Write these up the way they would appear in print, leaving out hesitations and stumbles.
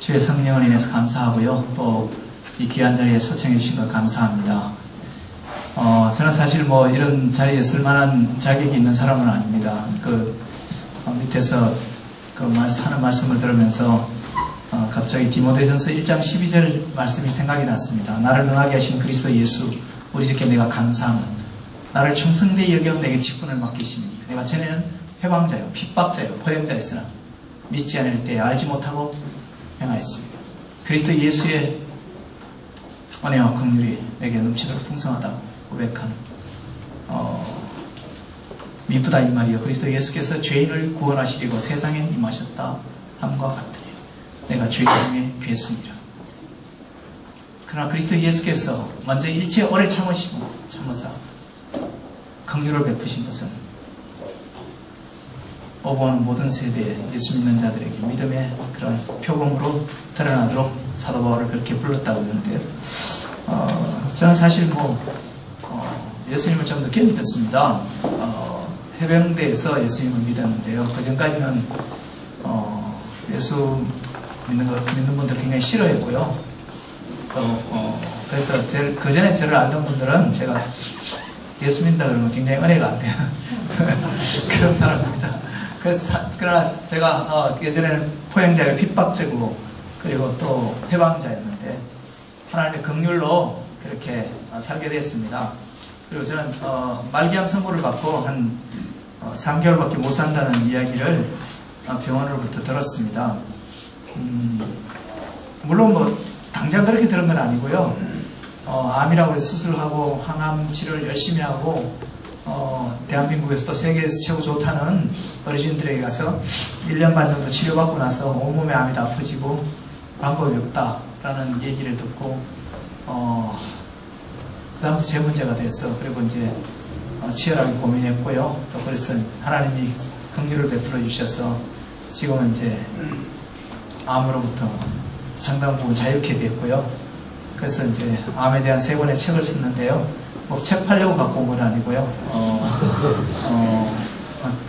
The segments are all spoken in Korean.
주의 성령을 인해서 감사하고요. 또 이 귀한 자리에 초청해 주신 것 감사합니다. 저는 사실 뭐 이런 자리에 쓸 만한 자격이 있는 사람은 아닙니다. 밑에서 하는 말씀을 들으면서 갑자기 디모데전서 1장 12절 말씀이 생각이 났습니다. 나를 능하게 하신 그리스도 예수 우리 주께 내가 감사함은 나를 충성되이 여겨 내게 직분을 맡기시니 내가 전에는 회방자요 핍박자요 포용자였으나 믿지 않을 때에 알지 못하고 행하였습니다. 그리스도 예수의 은혜와 긍휼이 내게 넘치도록 풍성하다고 고백한 미쁘다 이 말이요 그리스도 예수께서 죄인을 구원하시려고 세상에 임하셨다 함과 같으니 내가 죄인 중에 괴수니라. 그러나 그리스도 예수께서 먼저 일체 오래 참으사 긍휼을 베푸신 것은 오버하는 모든 세대에 예수 믿는 자들에게 믿음의 그런 표범으로 드러나도록 사도 바울을 그렇게 불렀다고 하는데요. 저는 사실 예수님을 좀 늦게 믿었습니다. 해병대에서 예수님을 믿었는데요. 그 전까지는 예수 믿는 분들 굉장히 싫어했고요. 그래서 그 전에 저를 알던 분들은 제가 예수 믿는다 그러면 굉장히 은혜가 안 돼요. 그런 사람입니다. 그러나 제가 예전에는 포용자의 핍박자고 그리고 또 해방자였는데 하나님의 긍휼로 그렇게 살게 되었습니다. 그리고 저는 말기암 선고를 받고 한 3개월밖에 못 산다는 이야기를 병원으로부터 들었습니다. 물론 당장 그렇게 들은 건 아니고요. 암이라고 해서 수술하고 항암 치료를 열심히 하고 대한민국에서도 세계에서 최고 좋다는 어르신들에게 가서 1년 반 정도 치료받고 나서 온몸에 암이 다 퍼지고 방법이 없다라는 얘기를 듣고 그 다음부터 제 문제가 돼서 그리고 이제 치열하게 고민했고요. 또 그래서 하나님이 긍휼을 베풀어 주셔서 지금은 이제 암으로부터 상당 부분 자유케 됐고요. 그래서 이제 암에 대한 3권의 책을 썼는데요. 책 팔려고 갖고 온 건 아니고요.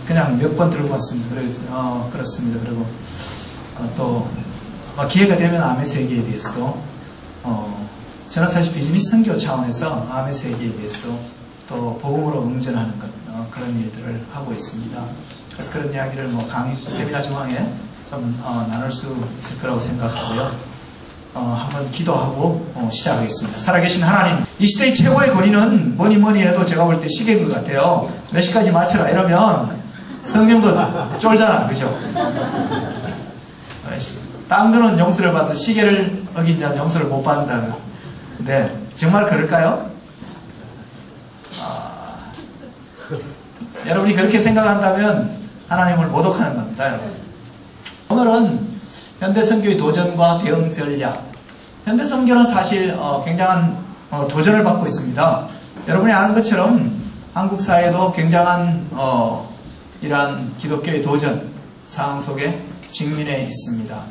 그냥 몇 권 들고 왔습니다. 그래서 그렇습니다. 그리고 또 기회가 되면 암의 세계에 대해서도 저는 사실 비즈니스 선교 차원에서 암의 세계에 대해서도 또 복음으로 응전하는 것 그런 일들을 하고 있습니다. 그래서 그런 이야기를 강의 세미나 중앙에 좀 나눌 수 있을 거라고 생각하고요. 한번 기도하고 시작하겠습니다. 살아계신 하나님, 이 시대의 최고의 권위는 뭐니 해도 제가 볼 때 시계인 것 같아요. 몇 시까지 맞춰라 이러면 성령도 쫄잖아, 그죠? 딴 거는 용서를 받는 시계를 어긴 자는 용서를 못 받는다. 근데 정말 그럴까요? 여러분이 그렇게 생각한다면 하나님을 모독하는 겁니다. 여러분. 오늘은 현대선교의 도전과 대응 전략. 현대선교는 사실 굉장한 도전을 받고 있습니다. 여러분이 아는 것처럼 한국 사회도 굉장한 이러한 기독교의 도전 상황 속에 직면해 있습니다.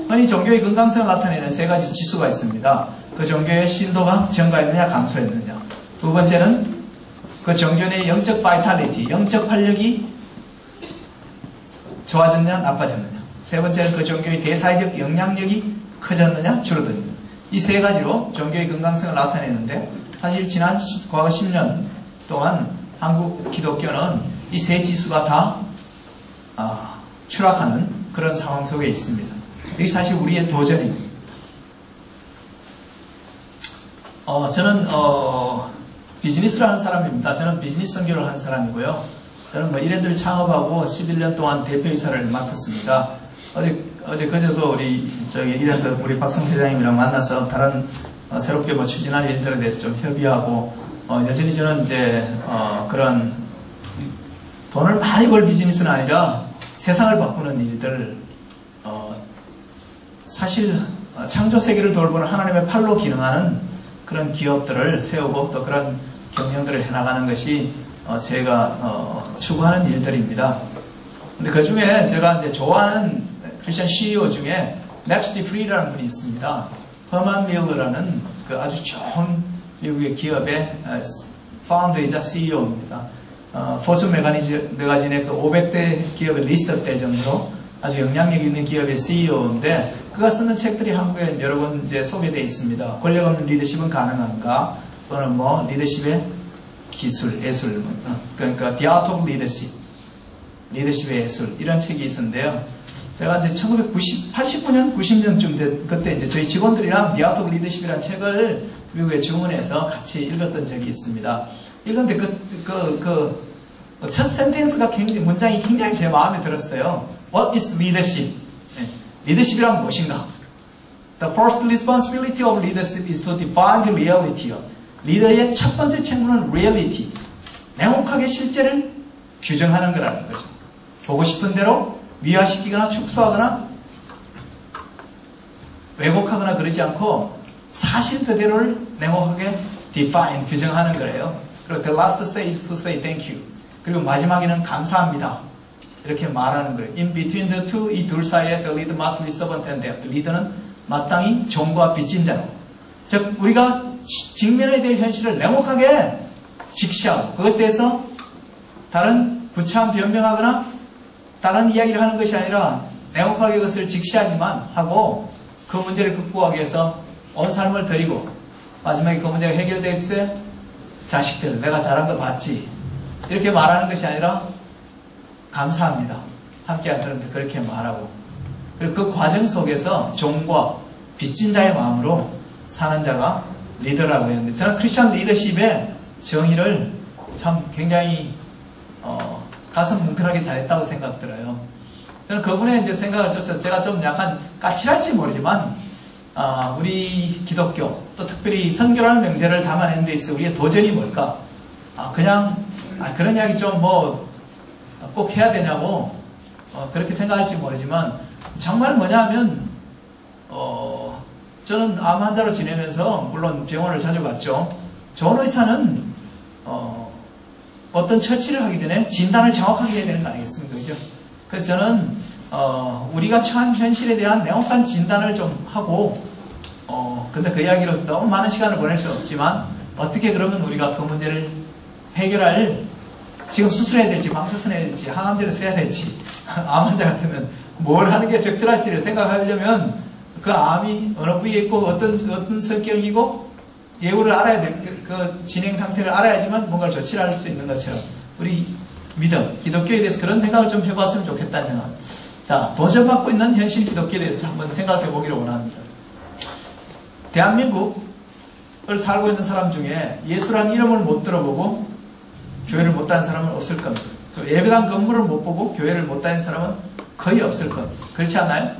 흔히 종교의 건강성을 나타내는 3가지 지수가 있습니다. 그 종교의 신도가 증가했느냐 감소했느냐. 두 번째는 그 종교 내 영적 바이탈리티, 영적 활력이 좋아졌느냐 나빠졌느냐. 세 번째는 그 종교의 대사회적 영향력이 커졌느냐 줄어들느냐. 이 3가지로 종교의 건강성을 나타내는데 사실 지난 과거 10년 동안 한국 기독교는 이 3지수가 다 추락하는 그런 상황 속에 있습니다. 이게 사실 우리의 도전입니다. 저는 비즈니스를 하는 사람입니다. 저는 비즈니스 선교를 하는 사람이고요. 저는 이랜드를 창업하고 11년 동안 대표이사를 맡았습니다. 어제 그제도 이랜드 우리 박성 회장님이랑 만나서 다른 새롭게 추진할 일들에 대해서 좀 협의하고 여전히 저는 이제 그런 돈을 많이 벌 비즈니스는 아니라 세상을 바꾸는 일들 사실 창조 세계를 돌보는 하나님의 팔로 기능하는 그런 기업들을 세우고 또 그런 경영들을 해나가는 것이 제가 추구하는 일들입니다. 근데 그 중에 제가 이제 좋아하는 크리스천 CEO 중에 맥스 디 프리라는 분이 있습니다. 허만 밀러라는 그 아주 좋은 미국의 기업의 파운더이자 CEO입니다. 포춘 매거진의 그 500대 기업에 리스트될 정도로 아주 영향력 있는 기업의 CEO인데 그가 쓰는 책들이 한국에 여러 번 이제 소개되어 있습니다. 권력 없는 리더십은 가능한가? 또는 뭐 리더십의 기술, 예술, 그러니까 The Art of Leadership, 리더십의 예술 이런 책이 있었는데요. 제가 이제 1989년, 90년쯤 그때 이제 저희 직원들이랑 The Art of Leadership이라는 책을 미국에 주문해서 같이 읽었던 적이 있습니다. 읽었는데 첫 센텐스가 문장이 굉장히 제 마음에 들었어요. What is leadership? 리더십이란 무엇인가? The first responsibility of leadership is to define the reality. 리더의 첫 번째 책무는 reality. 냉혹하게 실제를 규정하는 거라는 거죠. 보고 싶은 대로 미화시키거나 축소하거나 왜곡하거나 그러지 않고 사실 그대로를 냉혹하게 define, 규정하는 거예요. 그리고 the last say is to say thank you. 그리고 마지막에는 감사합니다. 이렇게 말하는 거예요. In between the two, 이 둘 사이에 the leader must be servant and the 리더는 마땅히 종과 빚진 자로. 즉 우리가 직면해야 될 현실을 냉혹하게 직시하고 그것에 대해서 다른 구차한 변명하거나 다른 이야기를 하는 것이 아니라 냉혹하게 그것을 직시하지만 하고 그 문제를 극복하기 위해서 온 삶을 드리고 마지막에 그 문제가 해결될 때 자식들 내가 잘한 거 봤지 이렇게 말하는 것이 아니라 감사합니다. 함께한 사람들 그렇게 말하고 그리고 그 과정 속에서 종과 빚진 자의 마음으로 사는 자가 리더라고 했는데 저는 크리스천 리더십의 정의를 참 굉장히 가슴 뭉클하게 잘했다고 생각 들어요. 저는 그분의 이제 생각을 쫓아서 제가 좀 약간 까칠할지 모르지만 우리 기독교 또 특별히 선교라는 명제를 담아내는 데 있어 우리의 도전이 뭘까? 그런 이야기 좀 뭐 꼭 해야 되냐고 그렇게 생각할지 모르지만 정말 뭐냐면 저는 암 환자로 지내면서 물론 병원을 자주 갔죠. 좋은 의사는 어떤 처치를 하기 전에 진단을 정확하게 해야 되는 거 아니겠습니까? 그죠? 그래서 저는 우리가 처한 현실에 대한 명확한 진단을 좀 하고 근데 그 이야기로 너무 많은 시간을 보낼 수 없지만 어떻게 그러면 우리가 그 문제를 해결할 지금 수술해야 될지 방사선 해야 될지 항암제를 써야 될지 암 환자 같으면 뭘 하는 게 적절할지를 생각하려면 그 암이 어느 부위에 있고 어떤 성격이고 예후를 알아야 될 그 진행 상태를 알아야지만 뭔가를 조치를 할 수 있는 것처럼 우리 믿음, 기독교에 대해서 그런 생각을 좀 해봤으면 좋겠다는 생각. 자, 도전받고 있는 현실 기독교에 대해서 한번 생각해 보기를 원합니다. 대한민국을 살고 있는 사람 중에 예수라는 이름을 못 들어보고 교회를 못 다닌 사람은 없을 겁니다. 예배당 건물을 못 보고 교회를 못 다닌 사람은 거의 없을 겁니다. 그렇지 않나요?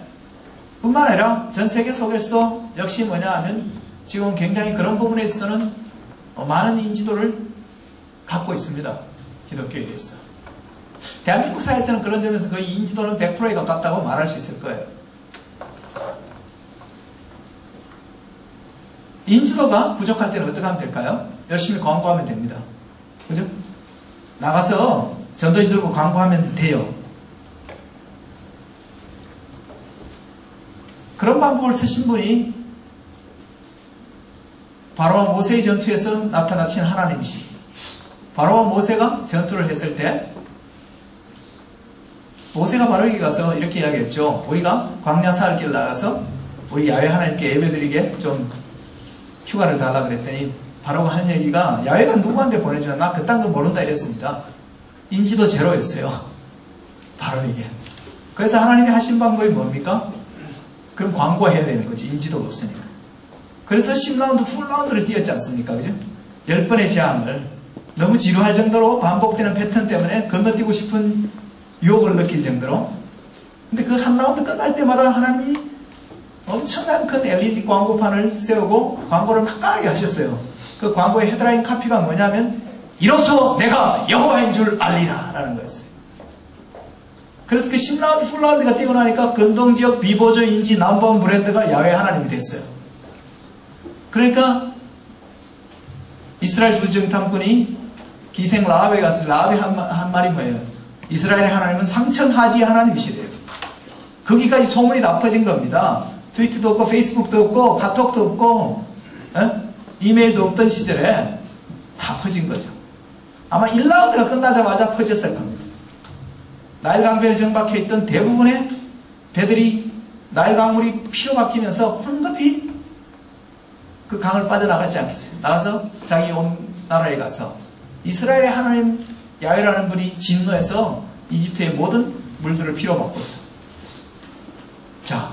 뿐만 아니라 전 세계 속에서도 역시 뭐냐 하면 지금 굉장히 그런 부분에 있어서는 많은 인지도를 갖고 있습니다. 기독교에 대해서. 대한민국 사회에서는 그런 점에서 거의 인지도는 100%에 가깝다고 말할 수 있을 거예요. 인지도가 부족할 때는 어떻게 하면 될까요? 열심히 광고하면 됩니다. 그죠? 나가서 전도지 들고 광고하면 돼요. 그런 방법을 쓰신 분이 바로와 모세의 전투에서 나타나신 하나님이시. 바로와 모세가 전투를 했을 때 모세가 바로에게 가서 이렇게 이야기했죠. 우리가 광야 사흘길 나가서 우리 야훼 하나님께 예배드리게 좀 휴가를 달라 그랬더니 바로가 한 얘기가 야훼가 누구한테 보내주나 나 그딴 거 모른다 이랬습니다. 인지도 제로였어요. 바로에게. 그래서 하나님이 하신 방법이 뭡니까? 그럼 광고해야 되는 거지. 인지도가 없으니까. 그래서 10라운드, 풀라운드를 뛰었지 않습니까? 그죠? 10번의 재앙을 너무 지루할 정도로 반복되는 패턴 때문에 건너뛰고 싶은 유혹을 느낄 정도로. 근데 그 한 라운드 끝날 때마다 하나님이 엄청난 큰 LED 광고판을 세우고 광고를 막강하게 하셨어요. 그 광고의 헤드라인 카피가 뭐냐면 이로써 내가 여호와인 줄 알리라 라는 거였어요. 그래서 그 10라운드, 풀라운드가 뛰고 나니까 근동지역 비보조 인지 넘버원 브랜드가 야훼 하나님이 됐어요. 그러니까 이스라엘 주정탐꾼이 기생 라합에 갔을 때 라합의 한 말이 뭐예요? 이스라엘의 하나님은 상천하지 하나님이시래요. 거기까지 소문이 다 퍼진 겁니다. 트위터도 없고 페이스북도 없고 카톡도 없고 이메일도 없던 시절에 다 퍼진 거죠. 아마 1라운드가 끝나자마자 퍼졌을 겁니다. 나일 강변에 정박해 있던 대부분의 배들이 나일 강물이 피로 바뀌면서 황급히 그 강을 빠져나갔지 않겠어요? 나가서 자기 온 나라에 가서 이스라엘의 하나님 야훼라는 분이 진노해서 이집트의 모든 물들을 피로 바꿨다. 자,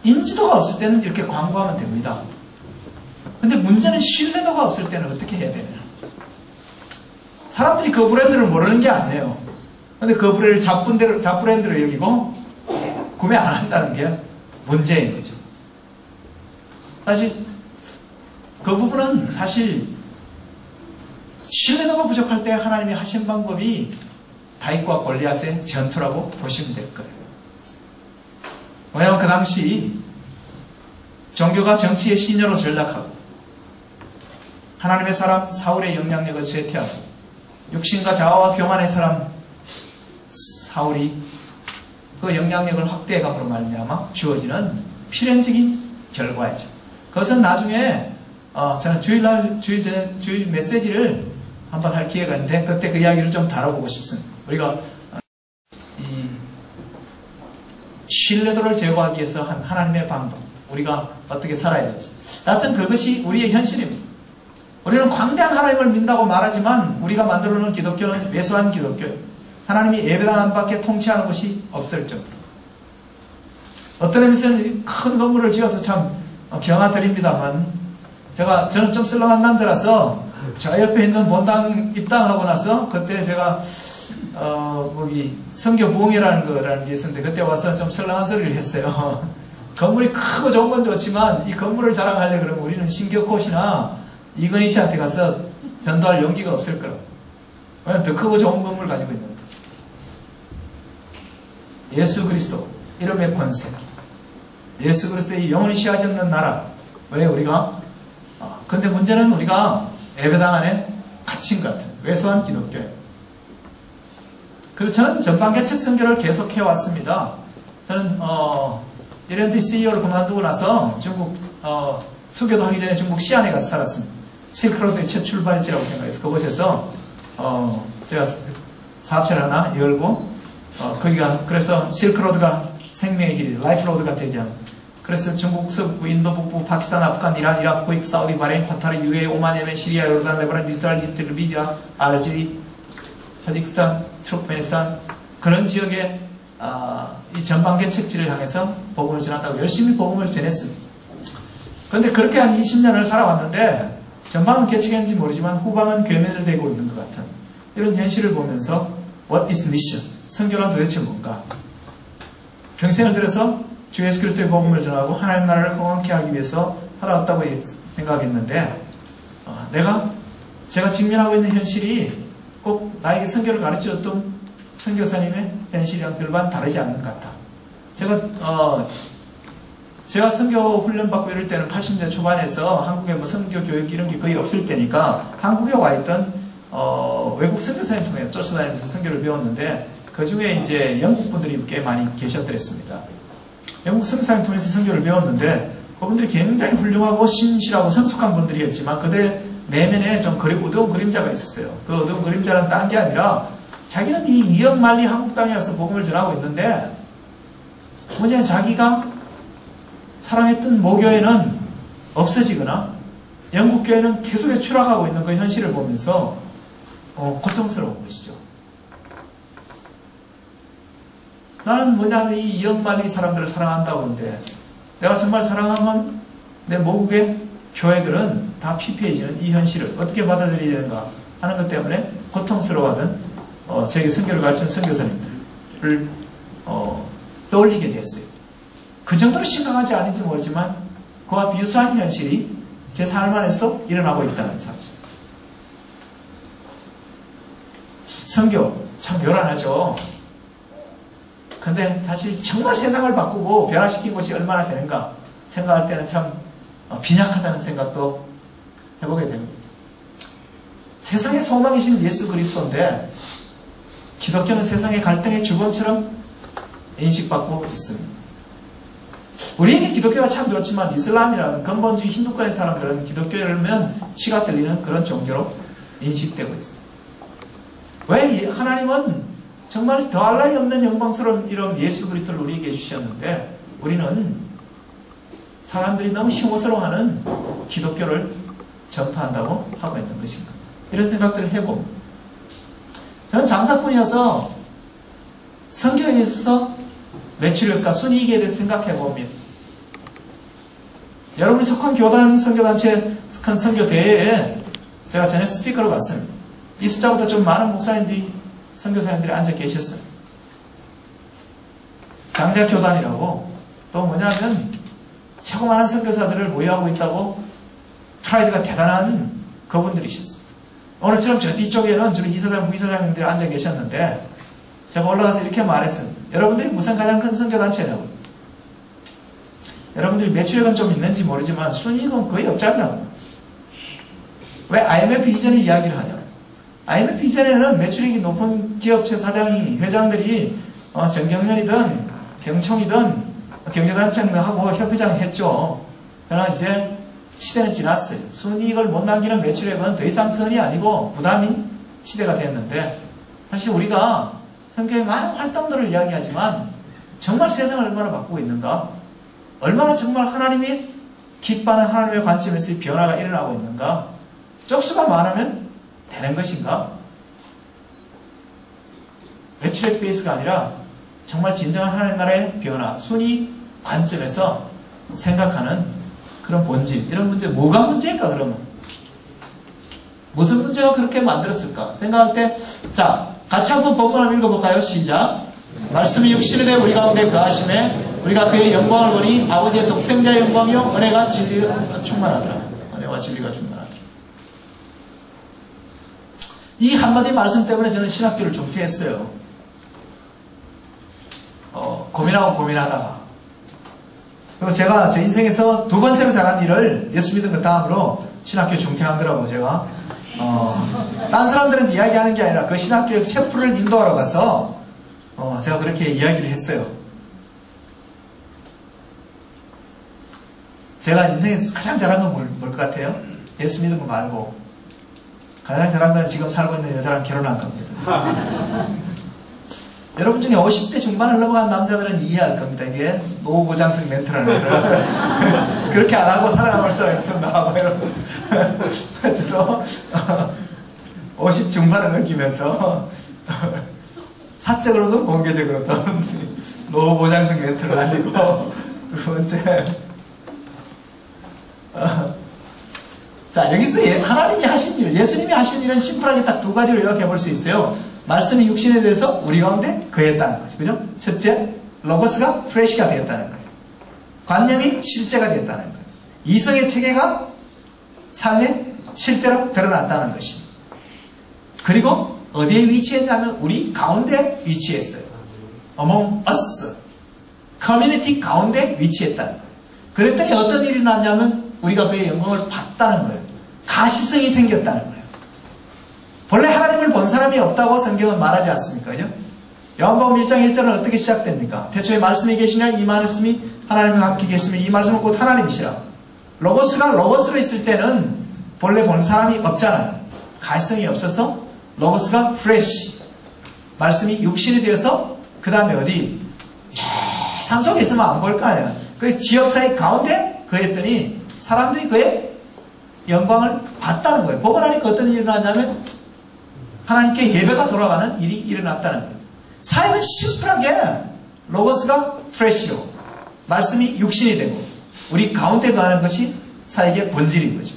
인지도가 없을 때는 이렇게 광고하면 됩니다. 근데 문제는 신뢰도가 없을 때는 어떻게 해야 되냐? 사람들이 그 브랜드를 모르는 게 아니에요. 근데 그 브랜드를 잡브랜드로 여기고 구매 안 한다는 게 문제인 거죠. 사실 그 부분은 사실 신뢰도가 부족할 때 하나님이 하신 방법이 다윗과 골리앗의 전투라고 보시면 될 거예요. 왜냐하면 그 당시 종교가 정치의 시녀로 전락하고 하나님의 사람 사울의 영향력을 쇠퇴하고 육신과 자아와 교만의 사람 사울이 그 영향력을 확대해감으로 말미암아 주어지는 필연적인 결과이죠. 그것은 나중에 저는 주일 메시지를 한번 할 기회가 있는데 그때 그 이야기를 좀 다뤄보고 싶습니다. 우리가 이 신뢰도를 제거하기 위해서 한 하나님의 방법, 우리가 어떻게 살아야 될지, 하여튼 그것이 우리의 현실입니다. 우리는 광대한 하나님을 믿는다고 말하지만 우리가 만들어 놓은 기독교는 왜소한 기독교예요. 하나님이 예배당 안팎에 통치하는 곳이 없을 정도로. 어떤 의미에서는 큰 건물을 지어서 참 경화드립니다만 저는 좀 썰렁한 남자라서 저 옆에 있는 본당 입당하고 나서 그때 제가 선교 부흥회라는 게 있었는데 그때 와서 좀 썰렁한 소리를 했어요. 건물이 크고 좋은 건 좋지만 이 건물을 자랑하려고 그러면 우리는 신격꽃이나 이건희 씨한테 가서 전도할 용기가 없을 거라고. 왜냐면 더 크고 좋은 건물 가지고 있는 거예요. 예수 그리스도 이름의 권세, 예수 그리스도의 영원히 씨앗이 없는 나라. 왜 우리가 근데 문제는 우리가 예배당 안에 갇힌 것 같아요. 왜소한 기독교예요. 그래서 저는 전방개척 선교를 계속해 왔습니다. 저는 이랜드 CEO를 그만두고 나서 중국 수교도 하기 전에 중국 시안에 가서 살았습니다. 실크로드의 첫 출발지라고 생각해서 그곳에서 제가 사업체를 하나 열고 거기가 그래서 실크로드가 생명의 길이 라이프로드가 되게 하고 그래서 중국 서북부, 인도 북부, 파키스탄, 아프간, 이란, 이라크, 쿠웨이트, 사우디, 바레인, 카타르, UAE, 오만, 예멘, 시리아, 요르단, 레바논, 이스라엘, 이태리, 리비아, 알제리, 타지키스탄, 투르크메니스탄 그런 지역에 이 전방개척지를 향해서 복음을 전한다고 열심히 복음을 전했습니다. 그런데 그렇게 한 20년을 살아왔는데 전방은 개척했는지 모르지만 후방은 괴멸되고 있는 것 같은 이런 현실을 보면서 What is mission? 선교란 도대체 뭔가? 평생을 들여서 주 예수 그리스도의 복음을 전하고 하나님 나라를 흥왕케 하기 위해서 살아왔다고 생각했는데 제가 직면하고 있는 현실이 꼭 나에게 선교를 가르쳐줬던 선교사님의 현실이랑 별반 다르지 않는 것 같다. 제가 선교 훈련 받고 이럴 때는 80년대 초반에서 한국에 뭐 선교 교육 이런 게 거의 없을 때니까 한국에 와 있던 외국 선교사님 통해서 쫓아다니면서 선교를 배웠는데 그 중에 이제 영국 분들이 꽤 많이 계셨더랬습니다. 영국 선교사님 통해서 선교를 배웠는데 그분들이 굉장히 훌륭하고 신실하고 성숙한 분들이었지만 그들의 내면에 좀 어두운 그림자가 있었어요. 그 어두운 그림자는 딴 게 아니라 자기는 이 이역만리 한국 땅에 와서 복음을 전하고 있는데 문제는 자기가 사랑했던 모교회는 없어지거나 영국 교회는 계속 추락하고 있는 그 현실을 보면서 고통스러운 것이죠. 나는 뭐냐면 이 이역만리 사람들을 사랑한다고 하는데 내가 정말 사랑하면 내 모국의 교회들은 다 피폐해지는 이 현실을 어떻게 받아들여야 되는가 하는 것 때문에 고통스러워하던 저에게 선교를 가르치는 선교사님들을 떠올리게 됐어요. 그 정도로 심각하지 않은지 모르지만 그와 비슷한 현실이 제 삶 안에서도 일어나고 있다는 사실. 선교 참 요란하죠. 근데 사실 정말 세상을 바꾸고 변화시킨 것이 얼마나 되는가 생각할 때는 참 빈약하다는 생각도 해보게 됩니다. 세상의 소망이신 예수 그리스도인데 기독교는 세상의 갈등의 주범처럼 인식받고 있습니다. 우리에게 기독교가 참 좋지만 이슬람이라는 근본주의 힌두권의 사람들은 기독교라면 치가 떨리는 그런 종교로 인식되고 있어요. 왜 하나님은 정말 더할 나위 없는 영광스러운 이런 예수 그리스도를 우리에게 주셨는데 우리는 사람들이 너무 혐오스러워하는 기독교를 전파한다고 하고 있는 것인가. 이런 생각들을 해봅니다. 저는 장사꾼이어서 선교에 있어서 매출액과 순이익에 대해서 생각해 봅니다. 여러분이 속한 교단 선교단체 큰 선교대회에 제가 저녁 스피커로 갔습니다. 이 숫자보다 좀 많은 목사님들이 선교사님들이 앉아 계셨어요. 장자교단이라고 또 뭐냐면 최고 많은 선교사들을 모여하고 있다고 프라이드가 대단한 그분들이셨어요. 오늘처럼 저 뒤쪽에는 주로 이사장, 부이사장님들이 앉아 계셨는데 제가 올라가서 이렇게 말했습니다. 여러분들이 무슨 가장 큰 선교단체냐고. 여러분들이 매출액은 좀 있는지 모르지만 순이익은 거의 없잖아요. 왜 IMF 이전에 이야기를 하냐. IMF 이전에는 매출액이 높은 기업체 사장이, 회장들이 정경련이든 경총이든 경제단체하고 협회장 했죠. 그러나 이제 시대는 지났어요. 순이익을 못 남기는 매출액은 더 이상 선이 아니고 부담인 시대가 됐는데 사실 우리가 성경의 많은 활동들을 이야기하지만 정말 세상을 얼마나 바꾸고 있는가? 얼마나 정말 하나님이 기뻐하는 하나님의 관점에서의 변화가 일어나고 있는가? 쪽수가 많으면 되는 것인가? 매출액 베이스가 아니라 정말 진정한 하나님 나라의 변화, 순위 관점에서 생각하는 그런 본질, 이런 문제, 뭐가 문제일까 그러면? 무슨 문제가 그렇게 만들었을까? 생각할 때, 자, 같이 한번 본문 한번 읽어볼까요? 시작. 말씀이 육신이 되어 우리 가운데 거하심에 우리가 그의 영광을 보니 아버지의 독생자의 영광이요 은혜가 진리가 충만하더라. 은혜와 진리가 충만하더라. 이 한마디 말씀 때문에 저는 신학교를 중퇴했어요. 고민하다가. 그리고 제가 제 인생에서 두 번째로 잘한 일을 예수 믿은 것 다음으로 신학교 중퇴한 거라고 제가 딴 사람들은 이야기하는 게 아니라 그 신학교의 체프를 인도하러 가서 제가 그렇게 이야기를 했어요. 제가 인생에서 가장 잘한 건 뭘 것 같아요? 예수 믿은 거 말고 가장 잘한 건 지금 살고 있는 여자랑 결혼한 겁니다. 여러분 중에 50대 중반을 넘어간 남자들은 이해할 겁니다. 이게 노보장성 멘트라는 걸. 그렇게 안 하고 살아남을 사람이 있었나 뭐 이러면서 저도 50 중반을 넘기면서 사적으로든 공개적으로든 노보장성 멘트를 날리고 두 번째 자, 여기서 하나님이 하신 일, 예수님이 하신 일은 심플하게 딱 두 가지로 요약해 볼 수 있어요. 말씀이 육신에 대해서 우리 가운데 거했다는 거죠. 그죠? 첫째, 로고스가 프레시가 되었다는 거예요. 관념이 실제가 되었다는 거예요. 이성의 체계가 삶에 실제로 드러났다는 것입니다. 그리고 어디에 위치했냐면 우리 가운데 위치했어요. Among us. 커뮤니티 가운데 위치했다는 거예요. 그랬더니 어떤 일이 났냐면 우리가 그의 영광을 봤다는 거예요. 가시성이 생겼다는 거예요. 본래 하나님을 본 사람이 없다고 성경은 말하지 않습니까? 그죠? 요한복음 1장 1절은 어떻게 시작됩니까? 태초에 말씀이 계시냐 이 말씀이 하나님과 함께 계시면 이 말씀은 곧 하나님이시라. 로고스가 로고스로 있을 때는 본래 본 사람이 없잖아요. 가시성이 없어서 로고스가 프레시. 말씀이 육신이 되어서 그 다음에 어디? 산속에 있으면 안 볼 거 아니야. 그 지역사회 가운데 거했더니 사람들이 그의 영광을 봤다는 거예요. 보고 나니까 어떤 일이 일어났냐면 하나님께 예배가 돌아가는 일이 일어났다는 거예요. 사역은 심플하게 로고스가 프레시로 말씀이 육신이 되고 우리 가운데 가는 것이 사역의 본질인 거죠.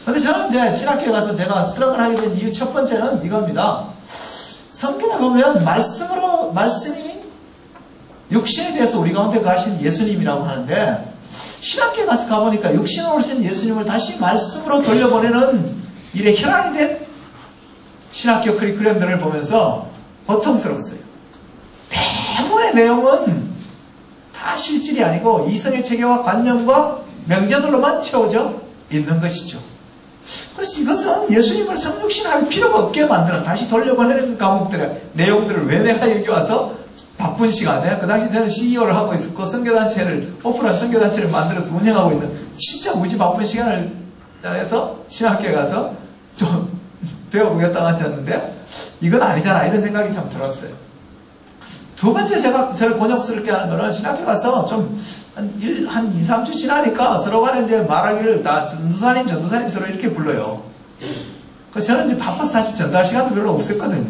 그런데 저는 이제 신학교에 가서 제가 스트럭을 하게 된 이유 첫 번째는 이겁니다. 성경에 보면 말씀이 육신에 대해서 우리 가운데 가신 예수님이라고 하는데 신학교에 가서 가보니까 육신으로 오신 예수님을 다시 말씀으로 돌려보내는 일에 혈안이 된 신학교 커리큘럼들을 보면서 고통스러웠어요. 대부분의 내용은 다 실질이 아니고 이성의 체계와 관념과 명제들로만 채워져 있는 것이죠. 그래서 이것은 예수님을 성육신할 필요가 없게 만드는 다시 돌려보내는 과목들의 내용들을 왜 내가 여기 와서 바쁜 시간에 그 당시 저는 CEO를 하고 있었고 선교단체를 오픈한 선교단체를 만들어서 운영하고 있는 진짜 무지 바쁜 시간을 짜내서 신학교에 가서 좀 배워보겠다고 하셨는데 이건 아니잖아. 이런 생각이 참 들었어요. 두 번째 제가 저를 곤욕스럽게 하는 거는 신학교 가서 좀 한 2, 3주 지나니까 서로 간에 이제 말하기를 다 전도사님 서로 이렇게 불러요. 저는 이제 바빠서 사실 전도할 시간도 별로 없었거든요.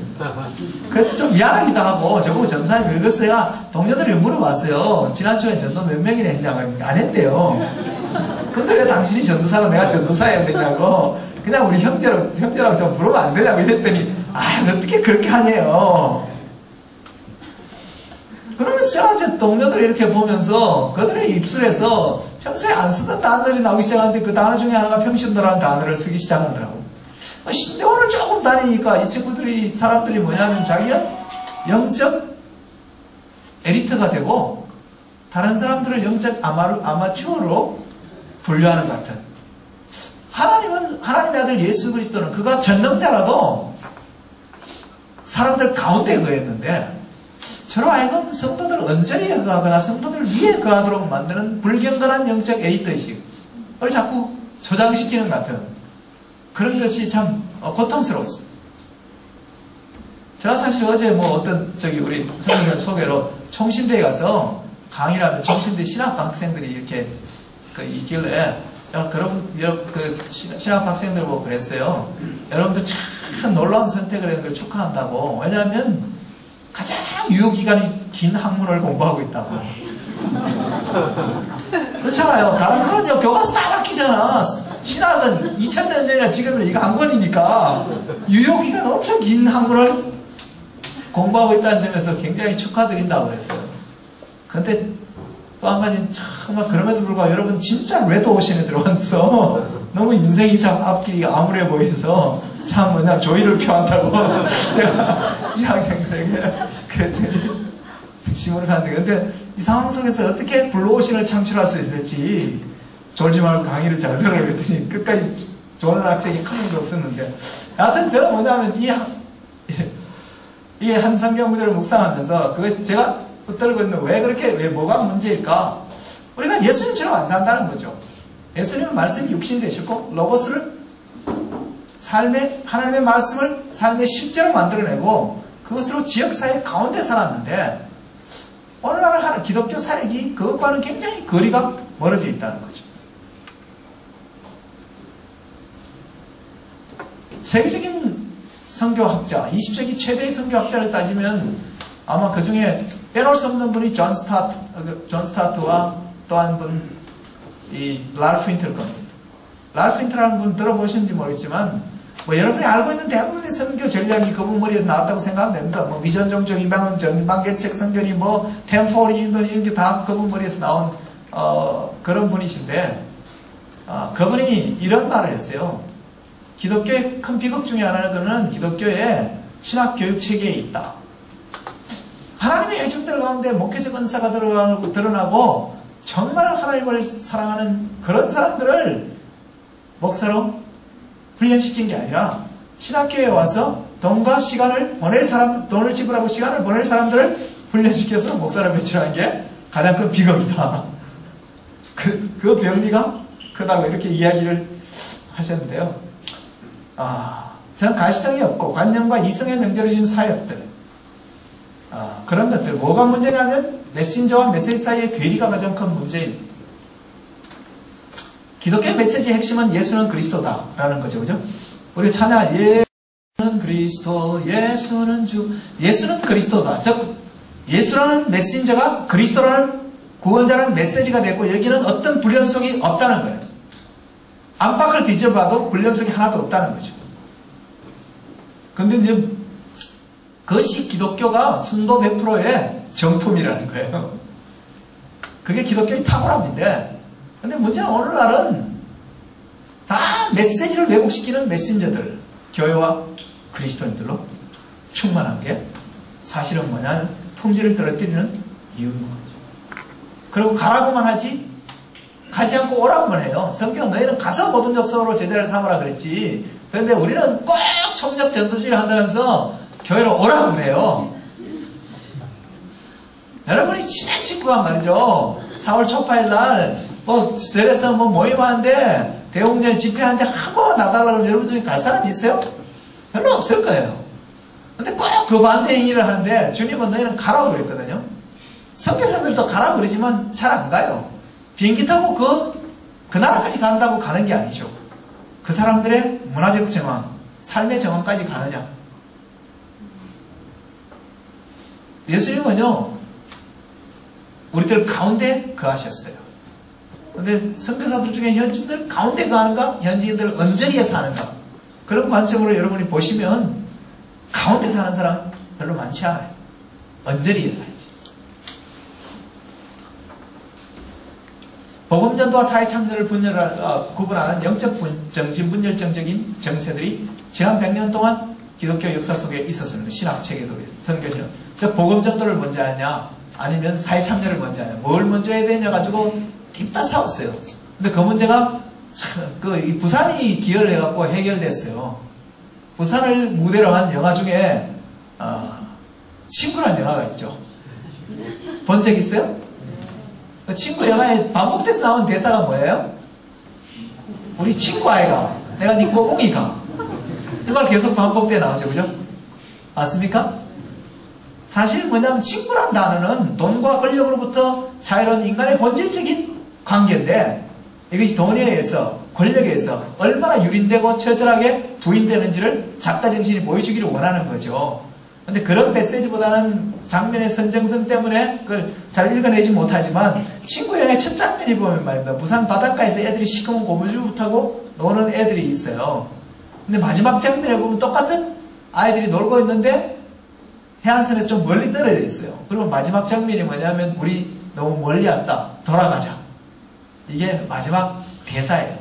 그래서 좀 미안하기도 하고, 저보고 전도사님, 그래서 내가 동료들이 물어봤어요. 지난주에 전도 몇 명이나 했냐고. 안 했대요. 근데 왜 당신이 전도사고 내가 전도사여야 되냐고. 그냥 우리 형제라고 좀 부르면 안 되냐고 이랬더니, 어떻게 그렇게 하네요. 그러면서 제가 이제 동료들이 이렇게 보면서 그들의 입술에서 평소에 안 쓰던 단어들이 나오기 시작하는데 그 단어 중에 하나가 평신도라는 단어를 쓰기 시작하더라고. 신대원을 조금 다니니까 이 친구들이, 사람들이 뭐냐면 자기가 영적 에리트가 되고 다른 사람들을 영적 아마추어로 분류하는 것 같은. 하나님의 아들 예수 그리스도는 그가 전능자라도 사람들 가운데 거했는데 저로 하여금 성도들 언저리에 거하거나 성도들 위에 거하도록 만드는 불경건한 영적 에리트의식을 자꾸 조장시키는 것 같은 그런 것이 참 고통스러웠어요. 제가 사실 어제 우리 선생님 소개로 총신대에 가서 강의를 하면 총신대 신학학생들이 이렇게 있길래 제가 신학학생들 보고 그랬어요. 여러분들 참 놀라운 선택을 한 걸 축하한다고. 왜냐하면 가장 유효기간이 긴 학문을 공부하고 있다고. 그렇잖아요. 다른 거는요, 교과서 다 바뀌잖아. 신학은 2000년 전이나 지금은 이거 한 권이니까 유효기간 엄청 긴 학문을 공부하고 있다는 점에서 굉장히 축하드린다고 그랬어요. 근데 또 한 가지 정말 그럼에도 불구하고 여러분 진짜 레드오션에 들어와서 너무 인생이 참 앞길이 암울해 보여서 참 조의를 표한다고 제가 신학생들에게 그랬더니 시문을 갔는데 근데 이 상황 속에서 어떻게 블루오션을 창출할 수 있을지 졸지 말고 강의를 잘 들으라고 했더니 끝까지 좋은 학생이 한 명도 없었는데 여하튼 저는 뭐냐면 이 한 성경 구절을 묵상하면서 그것이 제가 붙들고 있는 왜 뭐가 문제일까? 우리가 예수님처럼 안 산다는 거죠. 예수님은 말씀이 육신이 되셨고 로고스를 하나님의 말씀을 삶의 실제로 만들어내고 그것으로 지역사회 가운데 살았는데 오늘날 하는 기독교 사역이 그것과는 굉장히 거리가 멀어져 있다는 거죠. 세계적인 선교학자, 20세기 최대의 선교학자를 따지면 아마 그 중에 빼놓을 수 없는 분이 존 스타트와 또 한 분, 이 랄프 윈터일 겁니다. 랄프 윈터라는 분 들어보셨는지 모르겠지만 여러분이 알고 있는 대부분의 선교 전략이 그분 머리에서 나왔다고 생각하면 됩니다. 미전 종족 이방은 전방개책 선교니 템포리 인도 이런 게 다 그분 머리에서 나온 그런 분이신데 그분이 이런 말을 했어요. 기독교의 큰 비극 중에 하나는 기독교의 신학교육 체계에 있다. 하나님의 회중들 가운데 목회적 은사가 드러나고 정말 하나님을 사랑하는 그런 사람들을 목사로 훈련시킨 게 아니라 신학교에 와서 돈과 시간을 보낼 돈을 지불하고 시간을 보낼 사람들을 훈련시켜서 목사로 배출한 게 가장 큰 비극이다. 그 병리가 크다고 이렇게 이야기를 하셨는데요. 저는 가시성이 없고 관념과 이성의 명제를 준 사역들 그런 것들 뭐가 문제냐면 메신저와 메시지 사이의 괴리가 가장 큰 문제입니다. 기독교의 메시지의 핵심은 예수는 그리스도다 라는 거죠. 그죠? 우리 찬양 예수는 그리스도 예수는 주 예수는 그리스도다. 즉 예수라는 메신저가 그리스도라는 구원자라는 메시지가 되고 여기는 어떤 불연속이 없다는 거예요. 안팎을 뒤져봐도 불연속이 하나도 없다는 거죠. 근데 이제 그것이 기독교가 순도 100%의 정품이라는 거예요. 그게 기독교의 탁월함인데 근데 문제는 오늘날은 다 메시지를 왜곡시키는 메신저들 교회와 그리스도인들로 충만한 게 사실은 뭐냐면 품질을 떨어뜨리는 이유인 거죠. 그리고 가라고만 하지 가지 않고 오라고만 해요. 성경 너희는 가서 모든 족속으로 제자를 삼으라 그랬지. 그런데 우리는 꼭 총력 전도주의를 한다면서 교회로 오라고 그래요. 여러분이 친한 친구가 말이죠. 4월 초파일 날 절에서 모임하는데 대웅전 집회하는데 한번 나달라고 여러분 중에 갈 사람이 있어요? 별로 없을 거예요. 근데 꼭 그 반대 행위를 하는데 주님은 너희는 가라고 그랬거든요. 선교사들도 가라고 그러지만 잘 안 가요. 비행기 타고 그 나라까지 간다고 가는 게 아니죠. 그 사람들의 문화적 정황, 삶의 정황까지 가느냐. 예수님은요, 우리들 가운데 거하셨어요. 근데 선교사들 중에 현지인들 가운데 거하는가? 현지인들 언저리에 사는가? 그런 관점으로 여러분이 보시면 가운데 사는 사람 별로 많지 않아요. 언저리에 살지. 복음전도와 사회참여를 구분하는 영적 정신분열정적인 정세들이 지난 100년 동안 기독교 역사 속에 있었습니다. 신학체계도 선교신은. 즉 복음전도를 먼저 하냐 아니면 사회참여를 먼저 하냐 뭘 먼저 해야 되냐 가지고 딥다 싸웠어요. 근데 그 문제가 이 부산이 기여를 해갖고 해결됐어요. 부산을 무대로 한 영화 중에 친구라는 영화가 있죠. 본 적 있어요? 그 친구 영화에 반복돼서 나온 대사가 뭐예요? 우리 친구 아이가 내가 네 꼬봉이가 이 말 계속 반복돼 나오죠. 그죠? 맞습니까? 사실 뭐냐면 친구란 단어는 돈과 권력으로부터 자유로운 인간의 본질적인 관계인데 이것이 돈에 의해서 권력에 의해서 얼마나 유린되고 처절하게 부인되는지를 작가정신이 보여주기를 원하는 거죠. 근데 그런 메시지보다는 장면의 선정성 때문에 그걸 잘 읽어내지 못하지만 친구 영화의 첫 장면이 보면 말입니다. 부산 바닷가에서 애들이 시커먼 고무줄 타고 노는 애들이 있어요. 근데 마지막 장면에 보면 똑같은 아이들이 놀고 있는데 해안선에서 좀 멀리 떨어져 있어요. 그리고 마지막 장면이 뭐냐면 우리 너무 멀리 왔다. 돌아가자. 이게 마지막 대사예요.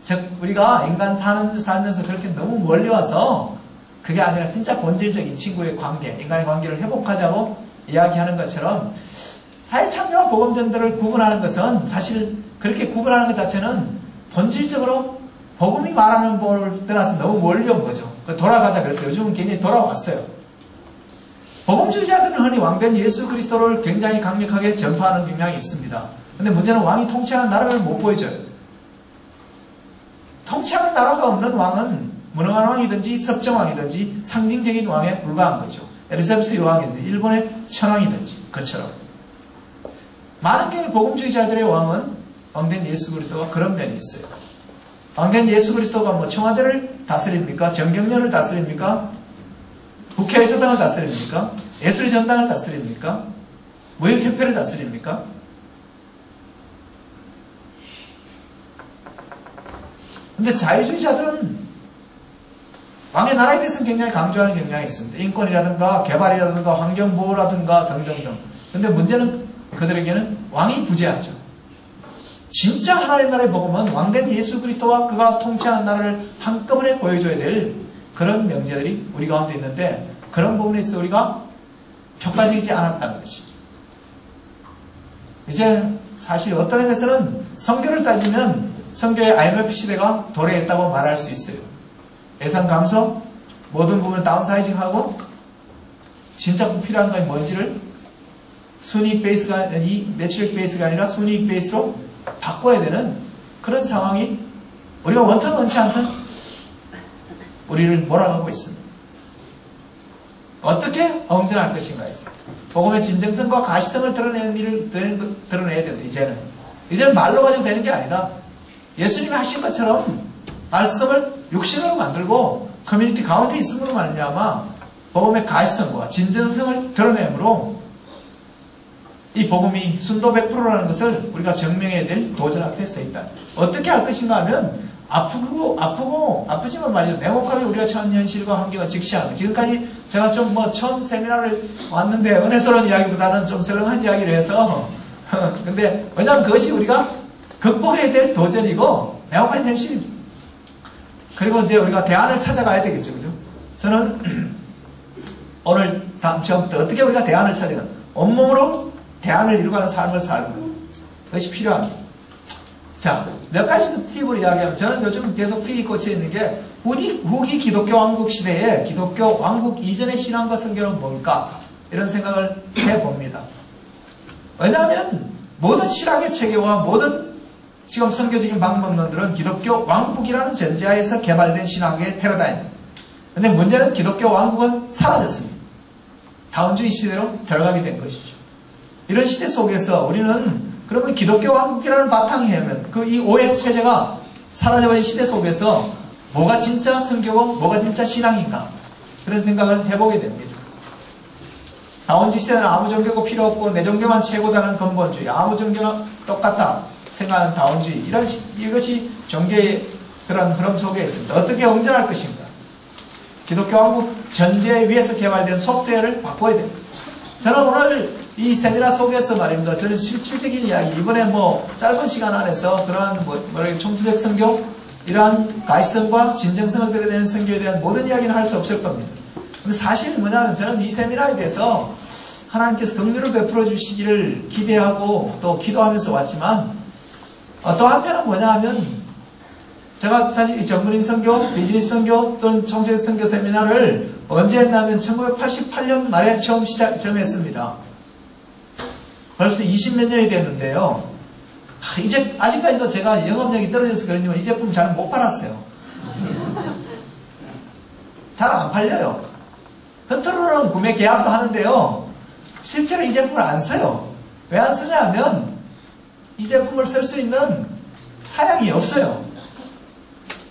즉 우리가 인간 살면서 그렇게 너무 멀리 와서 그게 아니라 진짜 본질적인 친구의 관계, 인간의 관계를 회복하자고 이야기하는 것처럼 사회참여와 복음전도를 구분하는 것은 사실 그렇게 구분하는 것 자체는 본질적으로 복음이 말하는 법을 떠나서 너무 멀리 온 거죠. 돌아가자 그랬어요. 요즘은 괜히 돌아왔어요. 복음주의자들은 흔히 왕된 예수 그리스도를 굉장히 강력하게 전파하는 경향이 있습니다. 근데 문제는 왕이 통치하는 나라를 못 보여줘요. 통치하는 나라가 없는 왕은 무능한 왕이든지 섭정왕이든지 상징적인 왕에 불과한 거죠. 엘리자베스 여왕이든지 일본의 천황이든지 그처럼. 많은 경우 복음주의자들의 왕은 왕된 예수 그리스도가 그런 면이 있어요. 왕된 예수 그리스도가 뭐 청와대를 다스립니까? 정경련을 다스립니까? 국회의사당을 다스립니까? 예술의 전당을 다스립니까? 무역협회를 다스립니까? 근데 자유주의자들은 왕의 나라에 대해서는 굉장히 강조하는 경향이 있습니다. 인권이라든가 개발이라든가 환경보호라든가 등등등. 근데 문제는 그들에게는 왕이 부재하죠. 진짜 하나님 나라의 복음은 왕된 예수 그리스도와 그가 통치하는 나라를 한꺼번에 보여줘야 될 그런 명제들이 우리 가운데 있는데 그런 부분에 있어서 우리가 평가적이지 않았다는 것이죠. 이제 사실 어떤 의미에서는 성교를 따지면 성교의 IMF 시대가 도래했다고 말할 수 있어요. 예산 감소, 모든 부분을 다운사이징하고 진짜 꼭 필요한 건 뭔지를 순이익 베이스가 이 매출액 베이스가 아니라 순이익 베이스로 바꿔야 되는 그런 상황이 우리가 원탄 원치 않던 우리를 몰아가고 있습니다. 어떻게 엄전할 것인가 했어요. 복음의 진정성과 가시성을 드러내는 일을 드러내야 된다. 이제는 말로 가지고 되는 게 아니다. 예수님이 하신 것처럼 말씀을 육신으로 만들고 커뮤니티 가운데 있음으로 말미암아 복음의 가시성과 진정성을 드러내므로 이 복음이 순도 100%라는 것을 우리가 증명해야 될 도전 앞에 서 있다. 어떻게 할 것인가 하면 아프지만 말이죠. 냉혹하게 우리가 처한 현실과 환경을 직시하는. 지금까지 제가 좀 처음 세미나를 왔는데 은혜스러운 이야기보다는 좀 썰렁한 이야기를 해서 근데 왜냐하면 그것이 우리가 극복해야 될 도전이고 냉혹한 현실입니다. 그리고 이제 우리가 대안을 찾아가야 되겠죠. 그죠? 저는 오늘 다음 시간부터 어떻게 우리가 대안을 찾아가 온몸으로 대안을 이루어가는 삶을 살고 그것이 필요합니다. 자, 몇 가지 팁을 이야기하면 저는 요즘 계속 필이 꽂혀 있는 게 후기 기독교 왕국 시대에 기독교 왕국 이전의 신앙과 성경은 뭘까? 이런 생각을 해봅니다. 왜냐하면 모든 신학의 체계와 모든 지금 선교적인 방법론들은 기독교 왕국이라는 전제하에서 개발된 신학의 패러다임. 근데 문제는 기독교 왕국은 사라졌습니다. 다원주의 시대로 들어가게 된 것이죠. 이런 시대 속에서 우리는 그러면 기독교 왕국이라는 바탕이 하면 그 이 OS 체제가 사라져버린 시대 속에서 뭐가 진짜 선교고 뭐가 진짜 신앙인가 그런 생각을 해보게 됩니다. 다원주의 시대는 아무 종교가 필요 없고 내 종교만 최고다는 근본주의, 아무 종교나 똑같다 생각하는 다원주의, 이것이 종교의 그런 흐름 속에 있습니다. 어떻게 응전할 것인가? 기독교 왕국 전제 위에서 개발된 소프트웨어를 바꿔야 됩니다. 저는 오늘 이 세미나 속에서 말입니다. 저는 실질적인 이야기, 이번에 짧은 시간 안에서 그러한 총체적 선교, 이러한 가시성과 진정성을 드러내는 선교에 대한 모든 이야기는 할 수 없을 겁니다. 근데 사실은 뭐냐면 저는 이 세미나에 대해서 하나님께서 긍휼을 베풀어 주시기를 기대하고 또 기도하면서 왔지만 또 한편은 뭐냐 하면 제가 사실 이 전문인 선교, 비즈니스 선교 또는 총체적 선교 세미나를 언제 했냐면 1988년 말에 처음 했습니다. 벌써 20몇 년이 됐는데요. 이제 아직까지도 제가 영업력이 떨어져서 그런지만 이 제품 잘 못 팔았어요. 잘 안 팔려요. 겉으로는 구매 계약도 하는데요. 실제로 이 제품을 안 써요. 왜 안 쓰냐 하면 이 제품을 쓸 수 있는 사양이 없어요.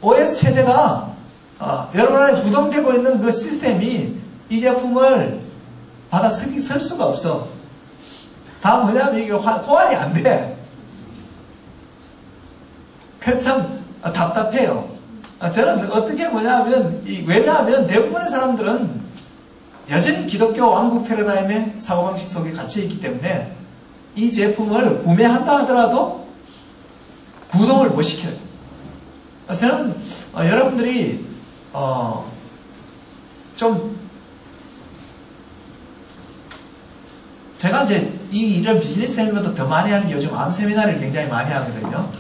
OS 체제가 여러분 안에 구동되고 있는 그 시스템이 이 제품을 받아 쓸 수가 없어. 다음 뭐냐면 이게 호환이 안 돼. 그래서 참 답답해요. 저는 어떻게 뭐냐면 왜냐하면 대부분의 사람들은 여전히 기독교 왕국 패러다임의 사고방식 속에 갇혀있기 때문에 이 제품을 구매한다 하더라도 구동을 못 시켜요. 저는 여러분들이 좀 제가 이제 이런 비즈니스 세미나도 더 많이 하는 게 요즘 암 세미나를 굉장히 많이 하거든요.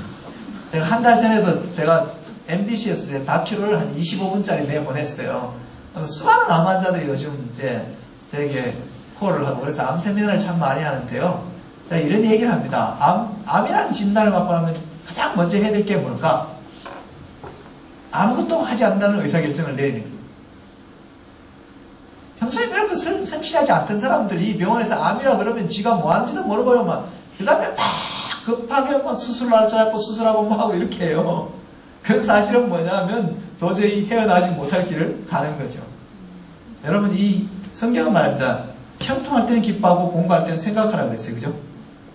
제가 한 달 전에도 제가 MBC에서 다큐를 한 25분짜리 내보냈어요. 수많은 암 환자들이 요즘 이제 저에게 콜을 하고 그래서 암 세미나를 참 많이 하는데요. 제가 이런 얘기를 합니다. 암이라는 진단을 받고 나면 가장 먼저 해야 될 게 뭘까? 아무것도 하지 않는다는 의사결정을 내리는 거예요. 평소에 별로 성실하지 않던 사람들이 병원에서 암이라 그러면 지가 뭐 하는지도 모르고요. 그 다음에 막 급하게 수술 날짜 잡고 수술하고 하고 이렇게 해요. 그래서 사실은 뭐냐면 도저히 헤어나지 못할 길을 가는 거죠. 여러분 이 성경은 말입니다. 형통할 때는 기뻐하고 공부할 때는 생각하라고 그랬어요. 그죠?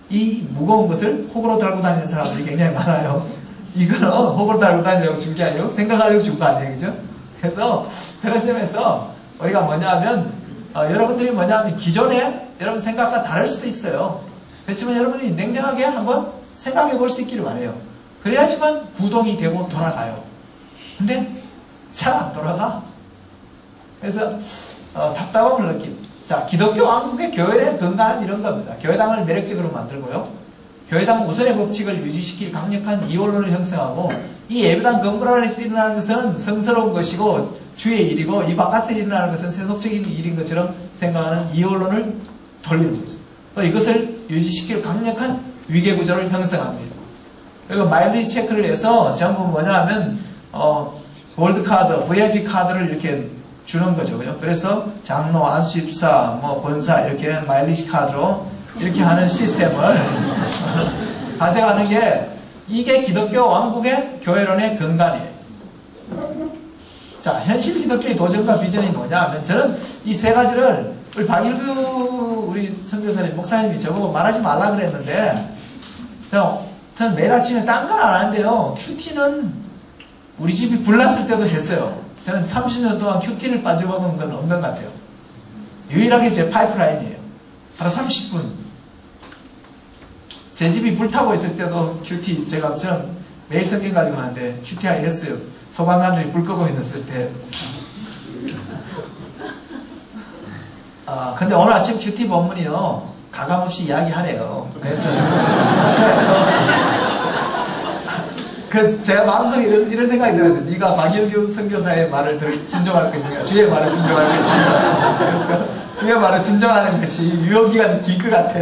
이 무거운 것을 혹으로 달고 다니는 사람들이 굉장히 많아요. 이거는 혹으로 달고 다니려고 준 게 아니고 생각하려고 준 거 아니에요. 그죠? 그래서 그런 점에서 우리가 뭐냐면 여러분들이 뭐냐면 기존에 여러분 생각과 다를 수도 있어요. 그렇지만 여러분이 냉정하게 한번 생각해 볼 수 있기를 바라요. 그래야지만 구동이 되고 돌아가요. 근데 잘 안 돌아가. 그래서 답답함을 느낌. 자, 기독교 왕국의 교회의 근간은 이런 겁니다. 교회당을 매력적으로 만들고요. 교회당 우선의 법칙을 유지시킬 강력한 이원론을 형성하고 이 예배당 건물 안에서 일어나는 것은 성스러운 것이고 주의 일이고 이 바깥에서 일어나는 것은 세속적인 일인 것처럼 생각하는 이원론을 돌리는 거죠. 또 이것을 유지시킬 강력한 위계구조를 형성합니다. 그리고 마일리지 체크를 해서 전부 뭐냐 하면 골드카드, VIP 카드를 이렇게 주는 거죠. 그죠? 그래서 장로, 안수집사, 권사 이렇게 마일리지 카드로 이렇게 하는 시스템을 가져가는 게 이게 기독교 왕국의 교회론의 근간이에요. 자, 현실 기독교의 도전과 비전이 뭐냐 하면 저는 이 세 가지를 우리 박일규 우리 선교사님 목사님이 저보고 말하지 말라 그랬는데 저는 매일 아침에 딴 건 안 하는데요. 큐티는 우리 집이 불났을 때도 했어요. 저는 30년 동안 큐티를 빠져먹은 건 없는 것 같아요. 유일하게 제 파이프라인이에요. 하루 30분. 제 집이 불타고 있을 때도 큐티, 저는 매일 성경 가지고 하는데 큐티하게 했어요. 소방관들이 불 끄고 있었을 때. 근데 오늘 아침 큐티 본문이요. 가감없이 이야기하래요. 그래서 제가 마음속에 이런 생각이 들었어요. 네가 박일규 선교사의 말을 순종할 것인가, 주의 말을 순종할 것인가. 그래서 주의 말을 순종하는 것이 유효기간이 길 것 같아.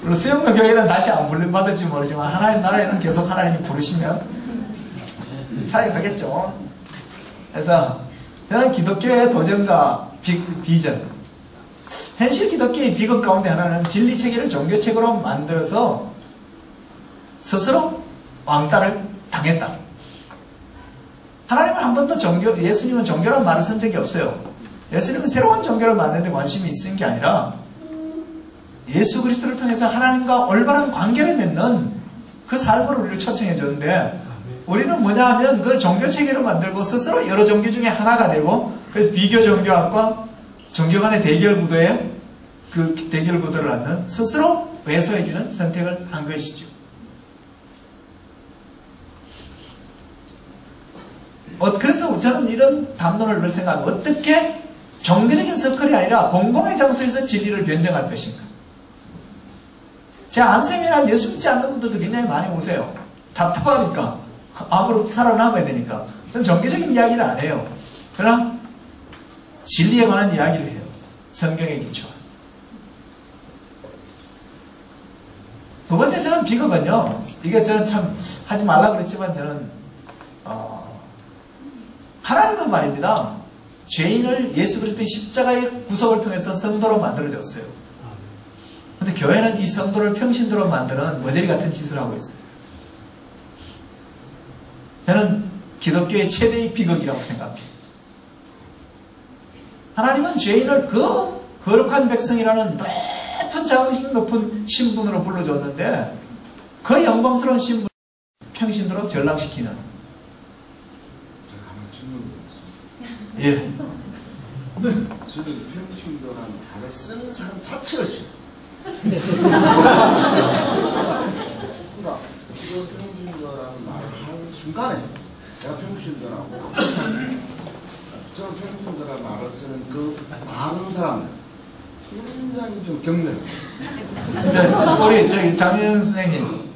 물론 수영로 교회는 다시 안 불림받을지 모르지만 하나님 나라에는 계속 하나님이 부르시면 사역하겠죠. 그래서 저는 기독교의 도전과 비전, 현실 기독교의 비극 가운데 하나는 진리체계를 종교체계로 만들어서 스스로 왕따를 당했다. 하나님은 한 번도 예수님은 종교란 말을 쓴 적이 없어요. 예수님은 새로운 종교를 만드는 데 관심이 있은 게 아니라 예수 그리스도를 통해서 하나님과 올바른 관계를 맺는 그 삶으로 우리를 초청해 줬는데, 우리는 뭐냐 하면 그걸 종교체계로 만들고 스스로 여러 종교 중에 하나가 되고, 그래서 비교 종교학과 종교 간의 대결 구도에 그 대결 구도를 갖는 스스로 왜소해지는 선택을 한 것이죠. 그래서 저는 이런 담론을 늘 생각하고, 어떻게 종교적인 서클이 아니라 공공의 장소에서 진리를 변증할 것인가. 제 암세미나 예수 믿지 않는 분들도 굉장히 많이 오세요. 답답하니까. 암으로 살아남아야 되니까. 저는 종교적인 이야기를 안 해요. 그러나 진리에 관한 이야기를 해요. 성경에 기초한. 두 번째 저는 비극은요, 이게 저는 참 하지 말라 그랬지만 저는 하나님은 말입니다, 죄인을 예수 그리스도의 십자가의 구속을 통해서 성도로 만들어줬어요. 근데 교회는 이 성도를 평신도로 만드는 머저리 같은 짓을 하고 있어요. 저는 기독교의 최대의 비극이라고 생각해요. 하나님은 죄인을 그 거룩한 백성이라는 높은 자격이 높은 신분으로 불러줬는데, 그 영광스러운 신분을 평신도로 전락시키는. 제가 하나 질문을 드리겠습니다. 예. 저는 평신도라는 단어를 쓰는 사람 자체가 싫어요. 그러니까 지금 평신도라는 말을 하는 순간에 내가 평신도라고, 저는 평신도라는 말을 쓰는 그 많은 사람들 굉장히 좀 경멸해요. 우리 저기 장윤 선생님,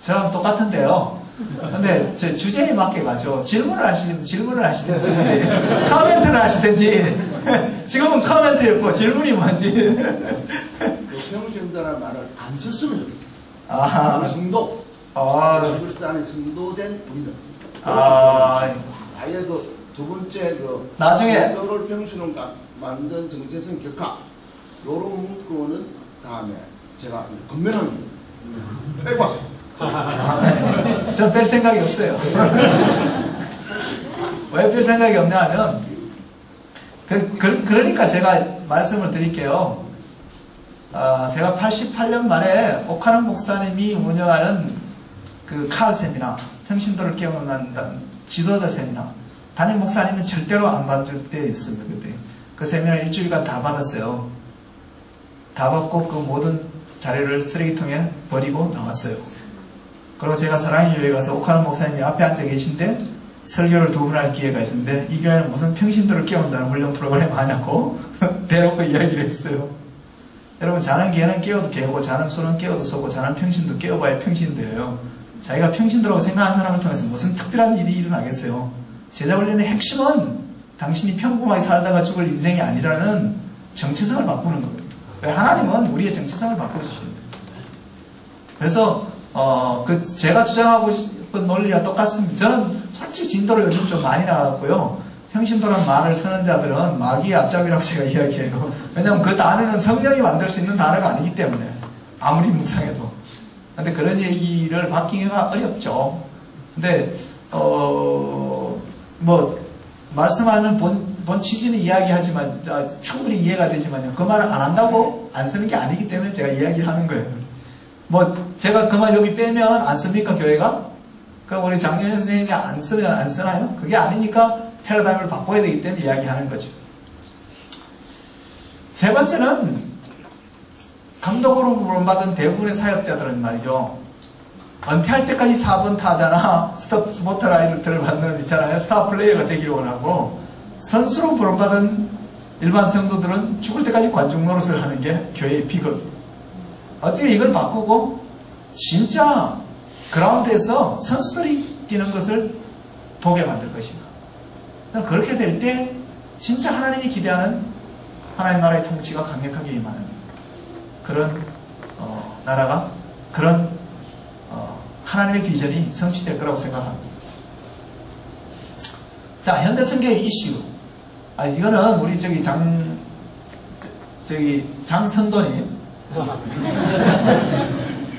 저랑 똑같은데요. 근데 제 주제에 맞게 가죠. 질문을 하시든지 커멘트를 하시든지. 지금은 커멘트였고 질문이 뭔지. 그 평신도라는 말을 안 썼으면 좋겠어요. 성도. 예수 그리스도 안에 성도된 우리들. 아예 그 두 번째 그 나중에 성도를 평신으로 만든 정체성 격화 요런 문구는 다음에 제가 건면하는 빼고 왔어요. 전 뺄 생각이 없어요. 왜 뺄 생각이 없냐 하면 그러니까 제가 말씀을 드릴게요. 제가 88년 말에 오카는 목사님이 운영하는 그 카르 세미나, 평신도를 깨어난다는 지도자 세미나, 담임 목사님은 절대로 안 받을 때였습니다. 그때 그 세미나 일주일간 다 받았어요. 다 받고 그 모든 자료를 쓰레기통에 버리고 나왔어요. 그리고 제가 사랑의 교회에 가서 오카는 목사님이 앞에 앉아 계신데 설교를 두 번 할 기회가 있었는데, 이 교회는 무슨 평신도를 깨운다는 훈련 프로그램 하냐고 대놓고 이야기를 했어요. 여러분, 자는 개는 깨워도 개고, 자는 소는 깨워도 소고, 자는 평신도 깨워봐야 평신도예요. 자기가 평신도라고 생각하는 사람을 통해서 무슨 특별한 일이 일어나겠어요. 제자훈련의 핵심은 당신이 평범하게 살다가 죽을 인생이 아니라는 정체성을 바꾸는 거예요. 하나님은 우리의 정체성을 바꿔주십니다. 그래서 제가 주장하고 싶은 논리와 똑같습니다. 저는 솔직히 진도를 요즘 좀 많이 나갔고요. 평신도란 말을 쓰는 자들은 마귀의 앞잡이라고 제가 이야기해요. 왜냐하면 그 단어는 성령이 만들 수 있는 단어가 아니기 때문에, 아무리 묵상해도. 근데 그런 얘기를 바뀌기가 어렵죠. 근데 말씀하는 본 취지는 이야기하지만 충분히 이해가 되지만요, 그 말을 안 한다고 안 쓰는 게 아니기 때문에 제가 이야기하는 거예요. 제가 그 말 여기 빼면 안 씁니까, 교회가? 그럼 우리 장윤현 선생님이 안 쓰면 안 쓰나요? 그게 아니니까 패러다임을 바꿔야 되기 때문에 이야기하는 거죠. 세 번째는, 감독으로 부름받은 대부분의 사역자들은 말이죠, 은퇴할 때까지 4번 타자나 스포트라이트를 받는 있잖아요. 스타 플레이어가 되기를 원하고, 선수로 부름받은 일반 성도들은 죽을 때까지 관중 노릇을 하는 게 교회의 비극이에요. 어떻게 이걸 바꾸고 진짜 그라운드에서 선수들이 뛰는 것을 보게 만들 것인가. 그렇게 될 때 진짜 하나님이 기대하는 하나님 나라의 통치가 강력하게 임하는 그런 나라가, 그런 하나님의 비전이 성취될 거라고 생각합니다. 자, 현대성교의 이슈. 이거는 우리 장선도님.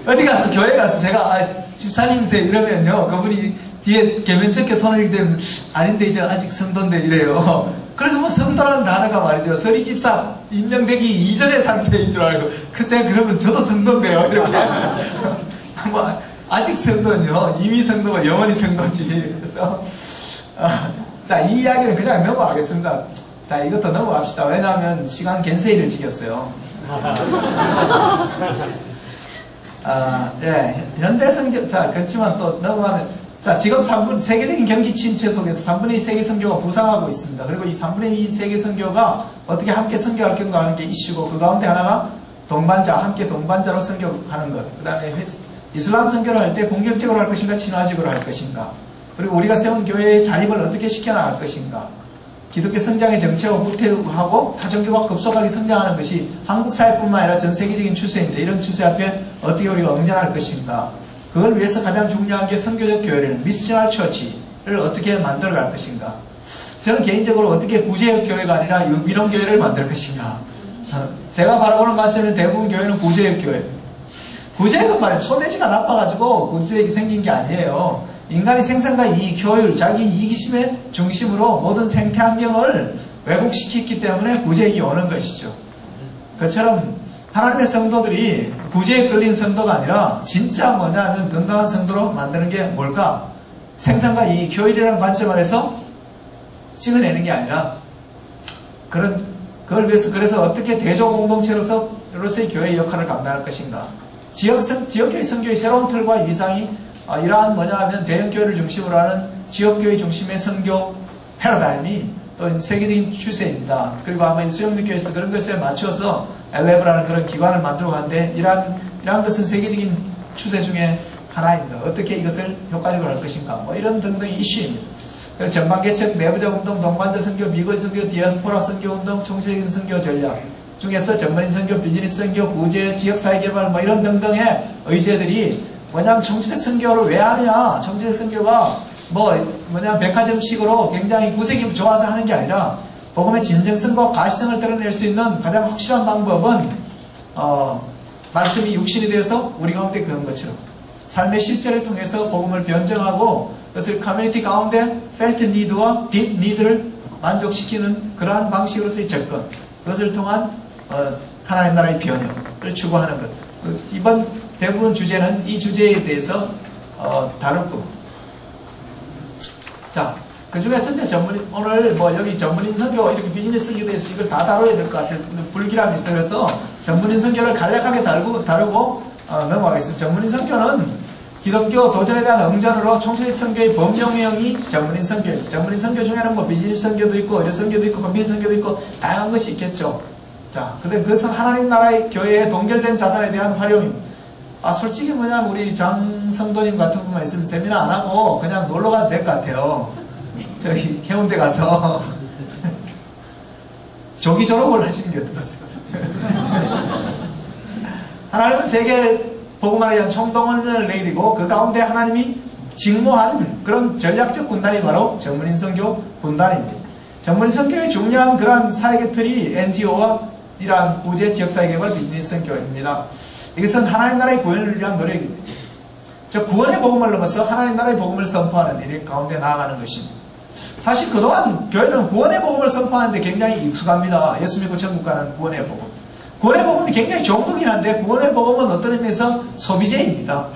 어디 가서, 교회 가서 제가, 집사님이세요 이러면요, 그분이 뒤에 개면쩍게 손을 이렇게 대면서, 아닌데, 저 아직 성도인데 이래요. 그래서 뭐 성도라는 단어가 말이죠. 서리집사 임명되기 이전의 상태인 줄 알고, 그래서 제가 그러면 저도 성도인데요. 이렇게. 뭐, 아직 성도는요, 이미 성도가 영원히 성도지. 그래서, 자, 이 이야기는 그냥 넘어가겠습니다. 자, 이것도 넘어갑시다. 왜냐하면 시간 갠세이를 지켰어요. 예, 현대성교, 자, 그렇지만 또 넘어가면, 자, 지금 세계적인 경기 침체 속에서 3분의 2 세계 선교가 부상하고 있습니다. 그리고 이 3분의 2 세계 선교가 어떻게 함께 선교할 건가 하는 게 이슈고, 그 가운데 하나가 함께 동반자로 선교하는 것. 그 다음에 이슬람 선교를 할 때 공격적으로 할 것인가, 친화적으로 할 것인가. 그리고 우리가 세운 교회의 자립을 어떻게 시켜나갈 것인가. 기독교 성장의 정체와 후퇴하고 타종교가 급속하게 성장하는 것이 한국 사회뿐만 아니라 전 세계적인 추세인데, 이런 추세 앞에 어떻게 우리가 응전할 것인가. 그걸 위해서 가장 중요한 게 선교적 교회를, 미셔널 처치를 어떻게 만들어갈 것인가. 저는 개인적으로 어떻게 구제역 교회가 아니라 유기농 교회를 만들 것인가. 제가 바라보는 관점은 대부분 교회는 구제역 교회. 구제역은 말이에요. 소대지가 나빠가지고 구제역이 생긴 게 아니에요. 인간이 생산과 이익, 효율, 자기 이기심의 중심으로 모든 생태 환경을 왜곡시켰기 때문에 구제역이 오는 것이죠. 그처럼 하나님의 성도들이 구제에 끌린 성도가 아니라 진짜 뭐냐면 건강한 성도로 만드는 게 뭘까? 생산과 이익, 효율이라는 관점 안에서 찍어내는 게 아니라 그걸 위해서 그래서 어떻게 대조 공동체로서의 교회의 역할을 감당할 것인가? 지역교회 선교의 새로운 틀과 위상이 이러한 뭐냐면 대형교회를 중심으로 하는 지역교회 중심의 선교 패러다임이 또 세계적인 추세입니다. 그리고 아마 수영능교회에서도 그런 것에 맞춰서 엘레브라는 그런 기관을 만들어 가는데, 이러한 것은 세계적인 추세 중에 하나입니다. 어떻게 이것을 효과적으로 할 것인가, 뭐 이런 등등의 이슈입니다. 그리고 전반개척, 내부적 운동, 동반자 선교, 미국 선교, 디아스포라 선교 운동, 총체적인 선교 전략 중에서 전문인 선교, 비즈니스 선교, 구제, 지역사회 개발, 뭐 이런 등등의 의제들이 뭐냐면 총체적 선교를 왜 하느냐, 총체적 선교가 백화점식으로 굉장히 구색이 좋아서 하는 게 아니라 복음의 진정성과 가시성을 드러낼 수 있는 가장 확실한 방법은 말씀이 육신이 되어서 우리 가운데 그런 것처럼 삶의 실제를 통해서 복음을 변증하고 그것을 커뮤니티 가운데 felt need와 deep need를 만족시키는 그러한 방식으로서의 접근, 그것을 통한 하나님 나라의 변혁을 추구하는 것. 이번 대부분 주제는 이 주제에 대해서 다룰 겁니다. 자, 그 중에서 이제 오늘 여기 전문인 선교, 이렇게 비즈니스 선교에 대해서 이걸 다 다뤄야 될 것 같아요. 불길함이 있어요. 그래서 전문인 선교를 간략하게 다루고 넘어가겠습니다. 전문인 선교는 기독교 도전에 대한 응전으로 총체적 선교의 범용형이 전문인 선교예요. 전문인 선교 중에는 뭐 비즈니스 선교도 있고, 의료 선교도 있고, 컨비니언스 선교도 있고, 다양한 것이 있겠죠. 자, 근데 그것은 하나님 나라의 교회에 동결된 자산에 대한 활용입니다. 솔직히 뭐냐면 우리 장 성도님 같은 분만 있으면 세미나 안 하고 그냥 놀러 가도 될 것 같아요. 저기 해운대 가서 조기 졸업을 하시는 게 어떨까요? 하나님은 세계 복음화를 위한 총동원을 내리고 그 가운데 하나님이 직무한 그런 전략적 군단이 바로 전문인 선교 군단입니다. 전문인 선교의 중요한 그러한 사역의 틀이 NGO와 이러한 구제 지역사회개발 비즈니스 선교입니다. 이것은 하나님 나라의 구원을 위한 노력입니다. 구원의 복음을 넘어서 하나님 나라의 복음을 선포하는 일 가운데 나아가는 것입니다. 사실 그동안 교회는 구원의 복음을 선포하는데 굉장히 익숙합니다. 예수 믿고 천국 가는 구원의 복음. 구원의 복음이 굉장히 좋은 거긴 한데 구원의 복음은 어떤 의미에서 소비재입니다.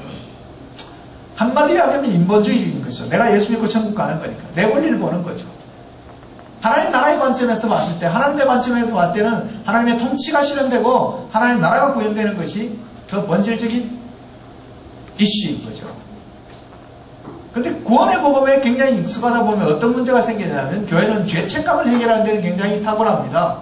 한마디로 하면 인본주의적인 것이죠. 내가 예수 믿고 천국 가는 거니까. 내 권리를 보는 거죠. 하나님 나라의 관점에서 봤을 때, 하나님의 관점에서 봤을 때는 하나님의 통치가 실현되고 하나님 나라가 구현되는 것이 더 본질적인 이슈인 거죠. 근데 구원의 복음에 굉장히 익숙하다 보면 어떤 문제가 생기냐면 교회는 죄책감을 해결하는 데는 굉장히 탁월합니다.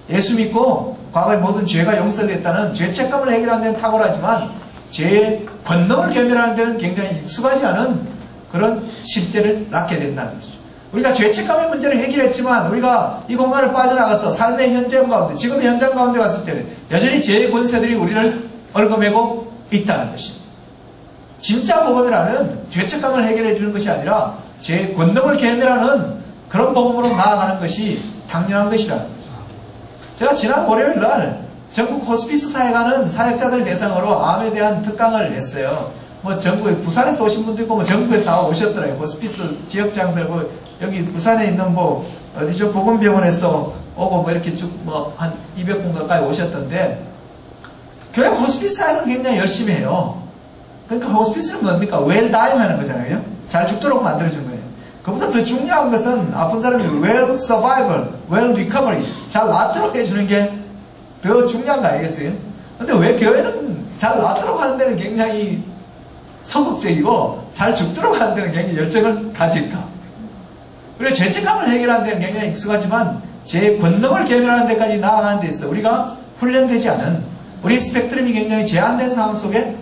예수 믿고 과거의 모든 죄가 용서됐다는 죄책감을 해결하는 데는 탁월하지만 죄의 권능을 겸비하는 데는 굉장히 익숙하지 않은 그런 실제를 낳게 된다는 거죠. 우리가 죄책감의 문제를 해결했지만 우리가 이 공간을 빠져나가서 삶의 현장 가운데, 지금의 현장 가운데 갔을 때는 여전히 죄의 권세들이 우리를 얽어매고 있다는 것입니다. 진짜 복음이라는 죄책감을 해결해 주는 것이 아니라 죄의 권능을 겸비하는 그런 복음으로 나아가는 것이 당연한 것이라는 거죠. 제가 지난 월요일 날 전국 호스피스 사역하는 사역자들 대상으로 암에 대한 특강을 했어요. 뭐 전국에 부산에서 오신 분도 있고 뭐 전국에서 다 오셨더라고요. 호스피스 지역장들 뭐 여기 부산에 있는 뭐 어디죠 보건병원에서 오고 뭐 이렇게 쭉 뭐 한 200분 가까이 오셨던데 교회 호스피스 사역은 굉장히 열심히 해요. 그러니까 호스피스는 뭡니까? 웰 다잉 하는 거잖아요. 잘 죽도록 만들어준 거예요. 그보다 더 중요한 것은 아픈 사람이 well survival, well recovery 잘 낫도록 해주는 게 더 중요한 거 아니겠어요? 근데 왜 교회는 잘 낫도록 하는 데는 굉장히 소극적이고 잘 죽도록 하는 데는 굉장히 열정을 가질까? 그리고 죄책감을 해결하는 데는 굉장히 익숙하지만 제 권능을 개발하는 데까지 나아가는 데 있어 우리가 훈련되지 않은 우리의 스펙트럼이 굉장히 제한된 상황 속에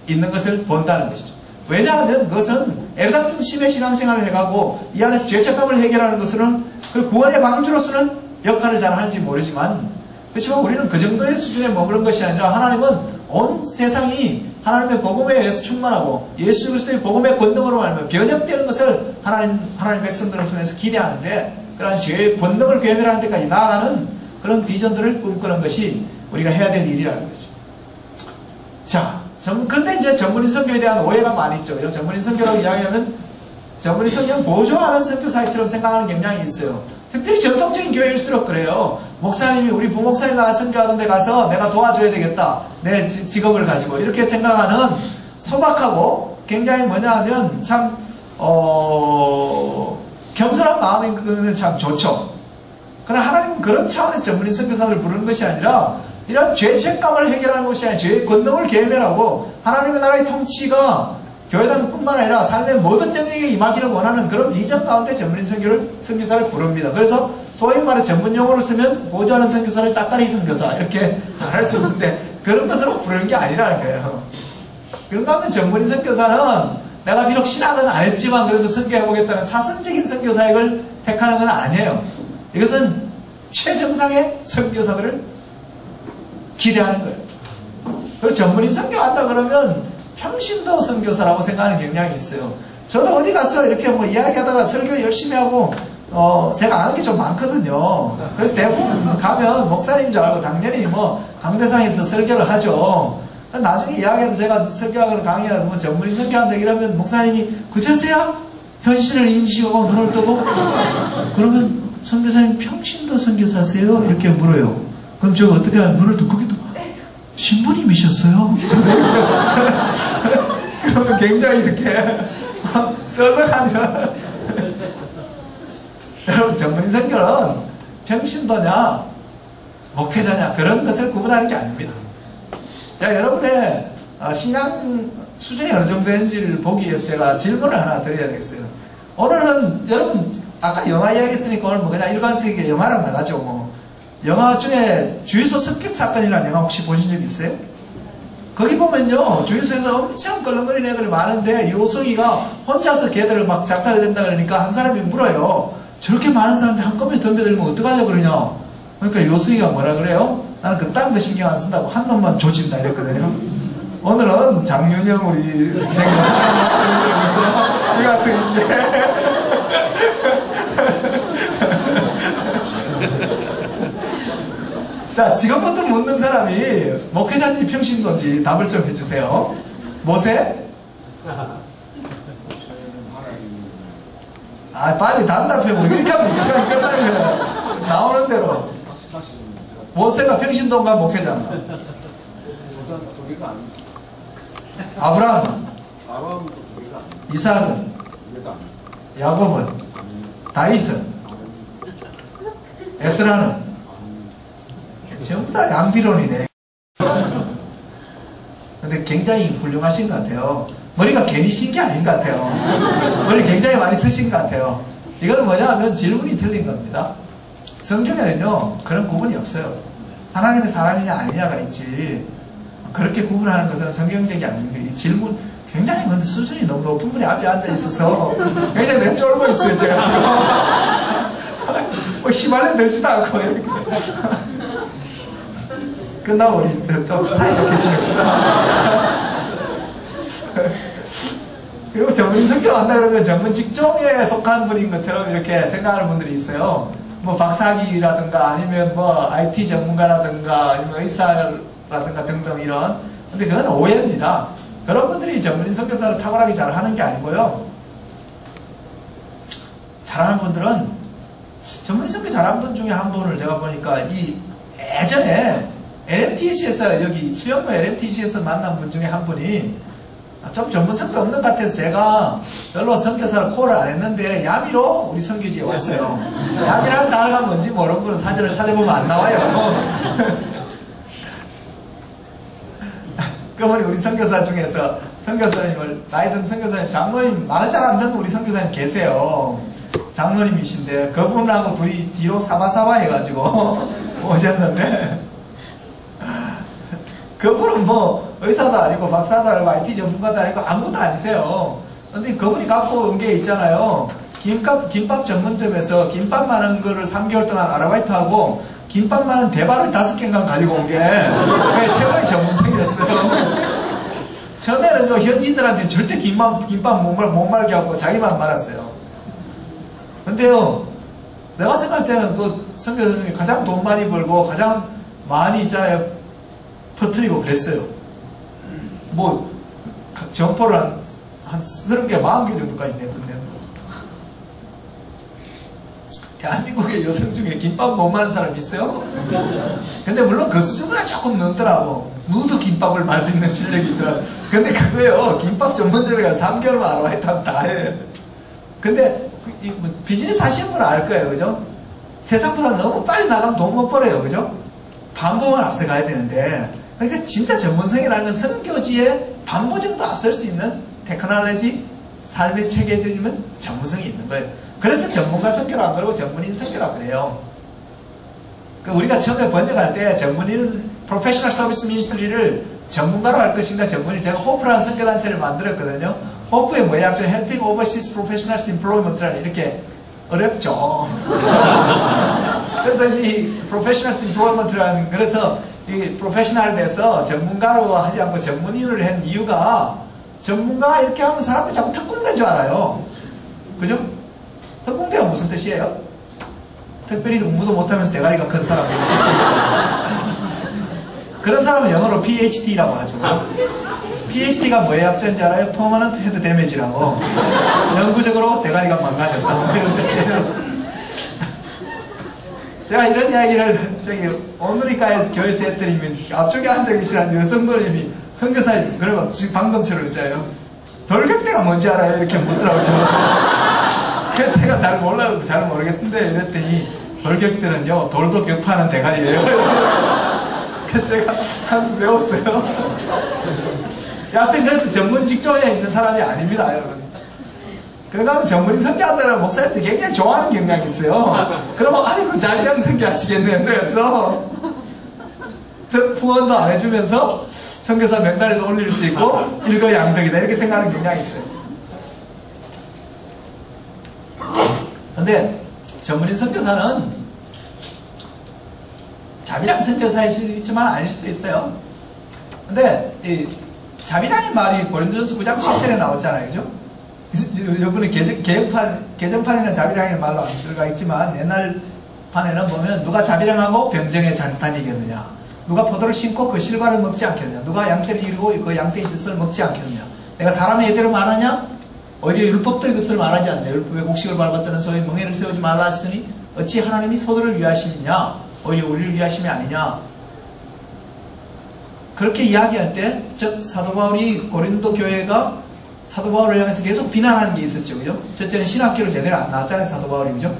있는 것을 본다는 것이죠. 왜냐하면 그것은 애당 중심의 신앙생활을 해가고 이 안에서 죄책감을 해결하는 것은 그 구원의 방주로서는 역할을 잘 하는지 모르지만 그렇지만 우리는 그 정도의 수준에 머무른 것이 아니라 하나님은 온 세상이 하나님의 복음에 의해서 충만하고 예수 그리스도의 복음의 권능으로 말하면 변혁되는 것을 하나님 백성들을 통해서 기대하는데 그러한 죄의 권능을 괴멸하는 데까지 나아가는 그런 비전들을 꿈꾸는 것이 우리가 해야 될 일이라는 거죠. 자, 근데 이제 전문인 선교에 대한 오해가 많이 있죠. 전문인 선교라고 이야기하면 전문인 선교는 보조하는 선교사역처럼 생각하는 경향이 있어요. 특별히 전통적인 교회일수록 그래요. 목사님이 우리 부목사님 나가 선교하는 데 가서 내가 도와줘야 되겠다. 내 직업을 가지고 이렇게 생각하는 소박하고 굉장히 뭐냐 하면 참 겸손한 마음인 그는 참 좋죠. 그러나 하나님은 그런 차원에서 전문인 선교사를 부르는 것이 아니라 이런 죄책감을 해결하는 것이 아니라 죄의 권능을 계멸하고 하나님의 나라의 통치가 교회당뿐만 아니라 삶의 모든 영역에 임하기를 원하는 그런 비전 가운데 전문인 선교사를 부릅니다. 그래서 소위 말해 전문 용어를 쓰면 보조하는 선교사를 따따리 선교사 이렇게 할 수 있는데 그런 것으로 부르는 게 아니라는 거예요. 그런가 하면 전문인 선교사는 내가 비록 신학은 안 했지만 그래도 선교해보겠다는 차선적인 선교사역을 택하는 건 아니에요. 이것은 최정상의 선교사들을 기대하는 거예요. 그리고 전문인 선교한다 그러면 평신도 선교사라고 생각하는 경향이 있어요. 저도 어디 가서 이렇게 뭐 이야기하다가 설교 열심히 하고 제가 아는 게 좀 많거든요. 그래서 대부분 가면 목사님인 줄 알고 당연히 뭐 강대상에서 설교를 하죠. 나중에 이야기해도 제가 설교하거나 강의하고 뭐 전문인 선교한다 이러면 목사님이 그저서야 현실을 인식하고 눈을 뜨고 그러면 선교사님 평신도 선교사세요? 이렇게 물어요. 그럼 제가 어떻게 하면 눈을 뜨고 신부님이셨어요? 그러면 굉장히 이렇게 썰렁하냐. 여러분 전문인 선교는 평신도냐 목회자냐 그런 것을 구분하는 게 아닙니다. 자, 여러분의 신앙 수준이 어느 정도 되는지를 보기 위해서 제가 질문을 하나 드려야 되겠어요. 오늘은 여러분 아까 영화 이야기 했으니까 오늘 뭐 그냥 일반적인 영화랑 나가죠. 뭐 영화 중에 주유소 습격 사건이라는 영화 혹시 보신 적 있어요? 거기 보면요 주유소에서 엄청 걸렁거리는 애들이 많은데 요성이가 혼자서 걔들을 막 작살을 낸다 그러니까 한 사람이 물어요. 저렇게 많은 사람들 한꺼번에 덤벼들면 어떡하려고 그러냐. 그러니까 요성이가 뭐라 그래요? 나는 그딴 거 신경 안 쓴다고 한 놈만 조진다 이랬거든요. 오늘은 장윤영 우리 선생님 우리 학생인데 자, 지금부터 묻는 사람이 목회자인지 평신도인지 답을 좀 해주세요. 모세? 빨리 답답해. 이렇게 하면 시간이 끝나는 거야. 나오는 대로. 모세가 평신도인가 목회자인가? 아브라함은? 이삭은? 야곱은? 다윗은? 에스라는? 전부 다 양비론이네. 근데 굉장히 훌륭하신 것 같아요. 머리가 괜히 신 게 아닌 것 같아요. 머리 굉장히 많이 쓰신 것 같아요. 이건 뭐냐 하면 질문이 틀린 겁니다. 성경에는요 그런 구분이 없어요. 하나님의 사람이냐 아니냐가 있지 그렇게 구분하는 것은 성경적이 아닙니다. 이 질문 굉장히 근데 수준이 너무 높은 분이 앞에 앉아 있어서 굉장히 내가 쫄고 있어요. 제가 지금 뭐 희말려 들지도 않고 이렇게 끝나고 우리 좀 사이좋게 지냅시다. 그리고 전문인 선교 선교한다 그러면 전문 직종에 속한 분인 것처럼 이렇게 생각하는 분들이 있어요. 뭐 박사학위라든가 아니면 뭐 IT 전문가라든가 아니면 의사라든가 등등 이런. 근데 그건 오해입니다. 그런 분들이 전문인 선교사를 탁월하게 잘 하는 게 아니고요. 잘하는 분들은 전문인 선교 잘하는 분 중에 한 분을 내가 보니까 예전에 LMTC에서 여기 수영로 LMTC에서 만난 분 중에 한 분이 좀 전문 선교 없는 것 같아서 제가 별로 선교사를 콜을 안 했는데 야미로 우리 선교지에 왔어요. 야미라는 단어가 뭔지 모르는 분은 사진을 찾아보면 안 나와요. 그러면 우리 선교사 중에서 선교사님을 나이 든 선교사님 장로님 말을 잘 안 듣는 우리 선교사님 계세요. 장로님이신데 그분하고 둘이 뒤로 사바사바 해가지고 오셨는데 그분은 뭐 의사도 아니고 박사도 아니고 IT 전문가도 아니고 아무것도 아니세요. 근데 그분이 갖고 온 게 있잖아요. 김밥 전문점에서 김밥 많은 거를 3개월 동안 아르바이트하고 김밥 많은 대발을 5개인가 가지고 온 게 그게 최고의 전문성이었어요. 처음에는 현지인들한테 절대 김밥 못 말게 하고 자기만 말았어요. 근데요, 내가 생각할 때는 그 선교사님이 가장 돈 많이 벌고 가장 많이 있잖아요. 퍼뜨리고 그랬어요. 뭐, 점포를 한 30개, 40개 정도까지 냈던데. 대한민국의 여성 중에 김밥 못 마는 사람 있어요? 근데 물론 그 수준보다 조금 넘더라고. 누드 김밥을 말 수 있는 실력이 있더라고. 근데 그거요, 김밥 전문점에 가서 3개월만 아르바이트 하면 다 해. 근데 비즈니스 하시는 분은 알 거예요, 그죠? 세상보다 너무 빨리 나가면 돈 못 벌어요, 그죠? 반보만 앞서가야 되는데. 그러니까 진짜 전문성이라는 건 선교지에 반보 정도 앞설 수 있는 테크놀로지, 삶의 체계들이면 전문성이 있는 거예요. 그래서 전문가 선교를 안 그러고 전문인 선교라고 그래요. 우리가 처음에 번역할 때 전문인 프로페셔널 서비스 미니스트리를 전문가로 할 것인가 전문인, 제가 호프라는 선교단체를 만들었거든요. 호프의 뭐의 약자 Helping Overseas Professionals Employment라는 이렇게 어렵죠. 그래서 이 Professionals Employment라는, 그래서 이 프로페셔널에서 전문가로 하지 않고 전문인을 한 이유가 전문가 이렇게 하면 사람들이 자꾸 특공대인 줄 알아요. 그죠? 특공대가 무슨 뜻이에요? 특별히 공부도 못하면서 대가리가 큰 사람. 그런 사람은 영어로 PhD라고 하죠. PhD가 뭐의 약자인지 알아요? Permanent Head Damage라고. 영구적으로 대가리가 망가졌다. 이런 뜻이에요. 제가 이런 이야기를 오누리카에서 교회에서 했더니 앞쪽에 앉아 계시는 여성분님이 선교사님, 그러면 지금 방금처럼 있잖아요. 돌격대가 뭔지 알아요? 이렇게 묻더라고요. 그래서 제가 잘 모르겠는데 이랬더니 돌격대는요, 돌도 격파하는 대가리예요. 그래서 제가 한 수 배웠어요. 여하튼 그래서 전문 직종에 있는 사람이 아닙니다, 여러분. 그러면 전문인 선교한다는 목사님들이 굉장히 좋아하는 경향이 있어요. 그러면 아이고 자기랑 선교하시겠네. 그래서 후원도 안 해주면서 선교사 명단에도 올릴 수 있고 일거양득이다 이렇게 생각하는 경향이 있어요. 근데 전문인 선교사는 자비랑 선교사일 수도 있지만 아닐 수도 있어요. 근데 이 자비랑의 말이 고린도전서 9장 7절에 나왔잖아요, 그죠? 요번에 개정판에는 자비랑이라는 말로 안 들어가 있지만 옛날 판에는 보면 누가 자비랑하고 병정에 다니겠느냐, 누가 포도를 심고 그 실과를 먹지 않겠느냐, 누가 양떼를 이루고 그 양떼의 실수를 먹지 않겠느냐, 내가 사람의 예대로 말하냐, 오히려 율법도 이것을 말하지 않냐, 율법의 곡식을 밟았다는 소위 멍에를 세우지 말라 했으니 어찌 하나님이 소들을 위하심이냐, 오히려 우리를 위하심이 아니냐. 그렇게 이야기할 때 즉 사도 바울이 고린도 교회가 사도 바울을 향해서 계속 비난하는 게 있었죠, 그죠? 첫째는 신학교를 제대로 안 나왔잖아요, 사도 바울이, 그죠?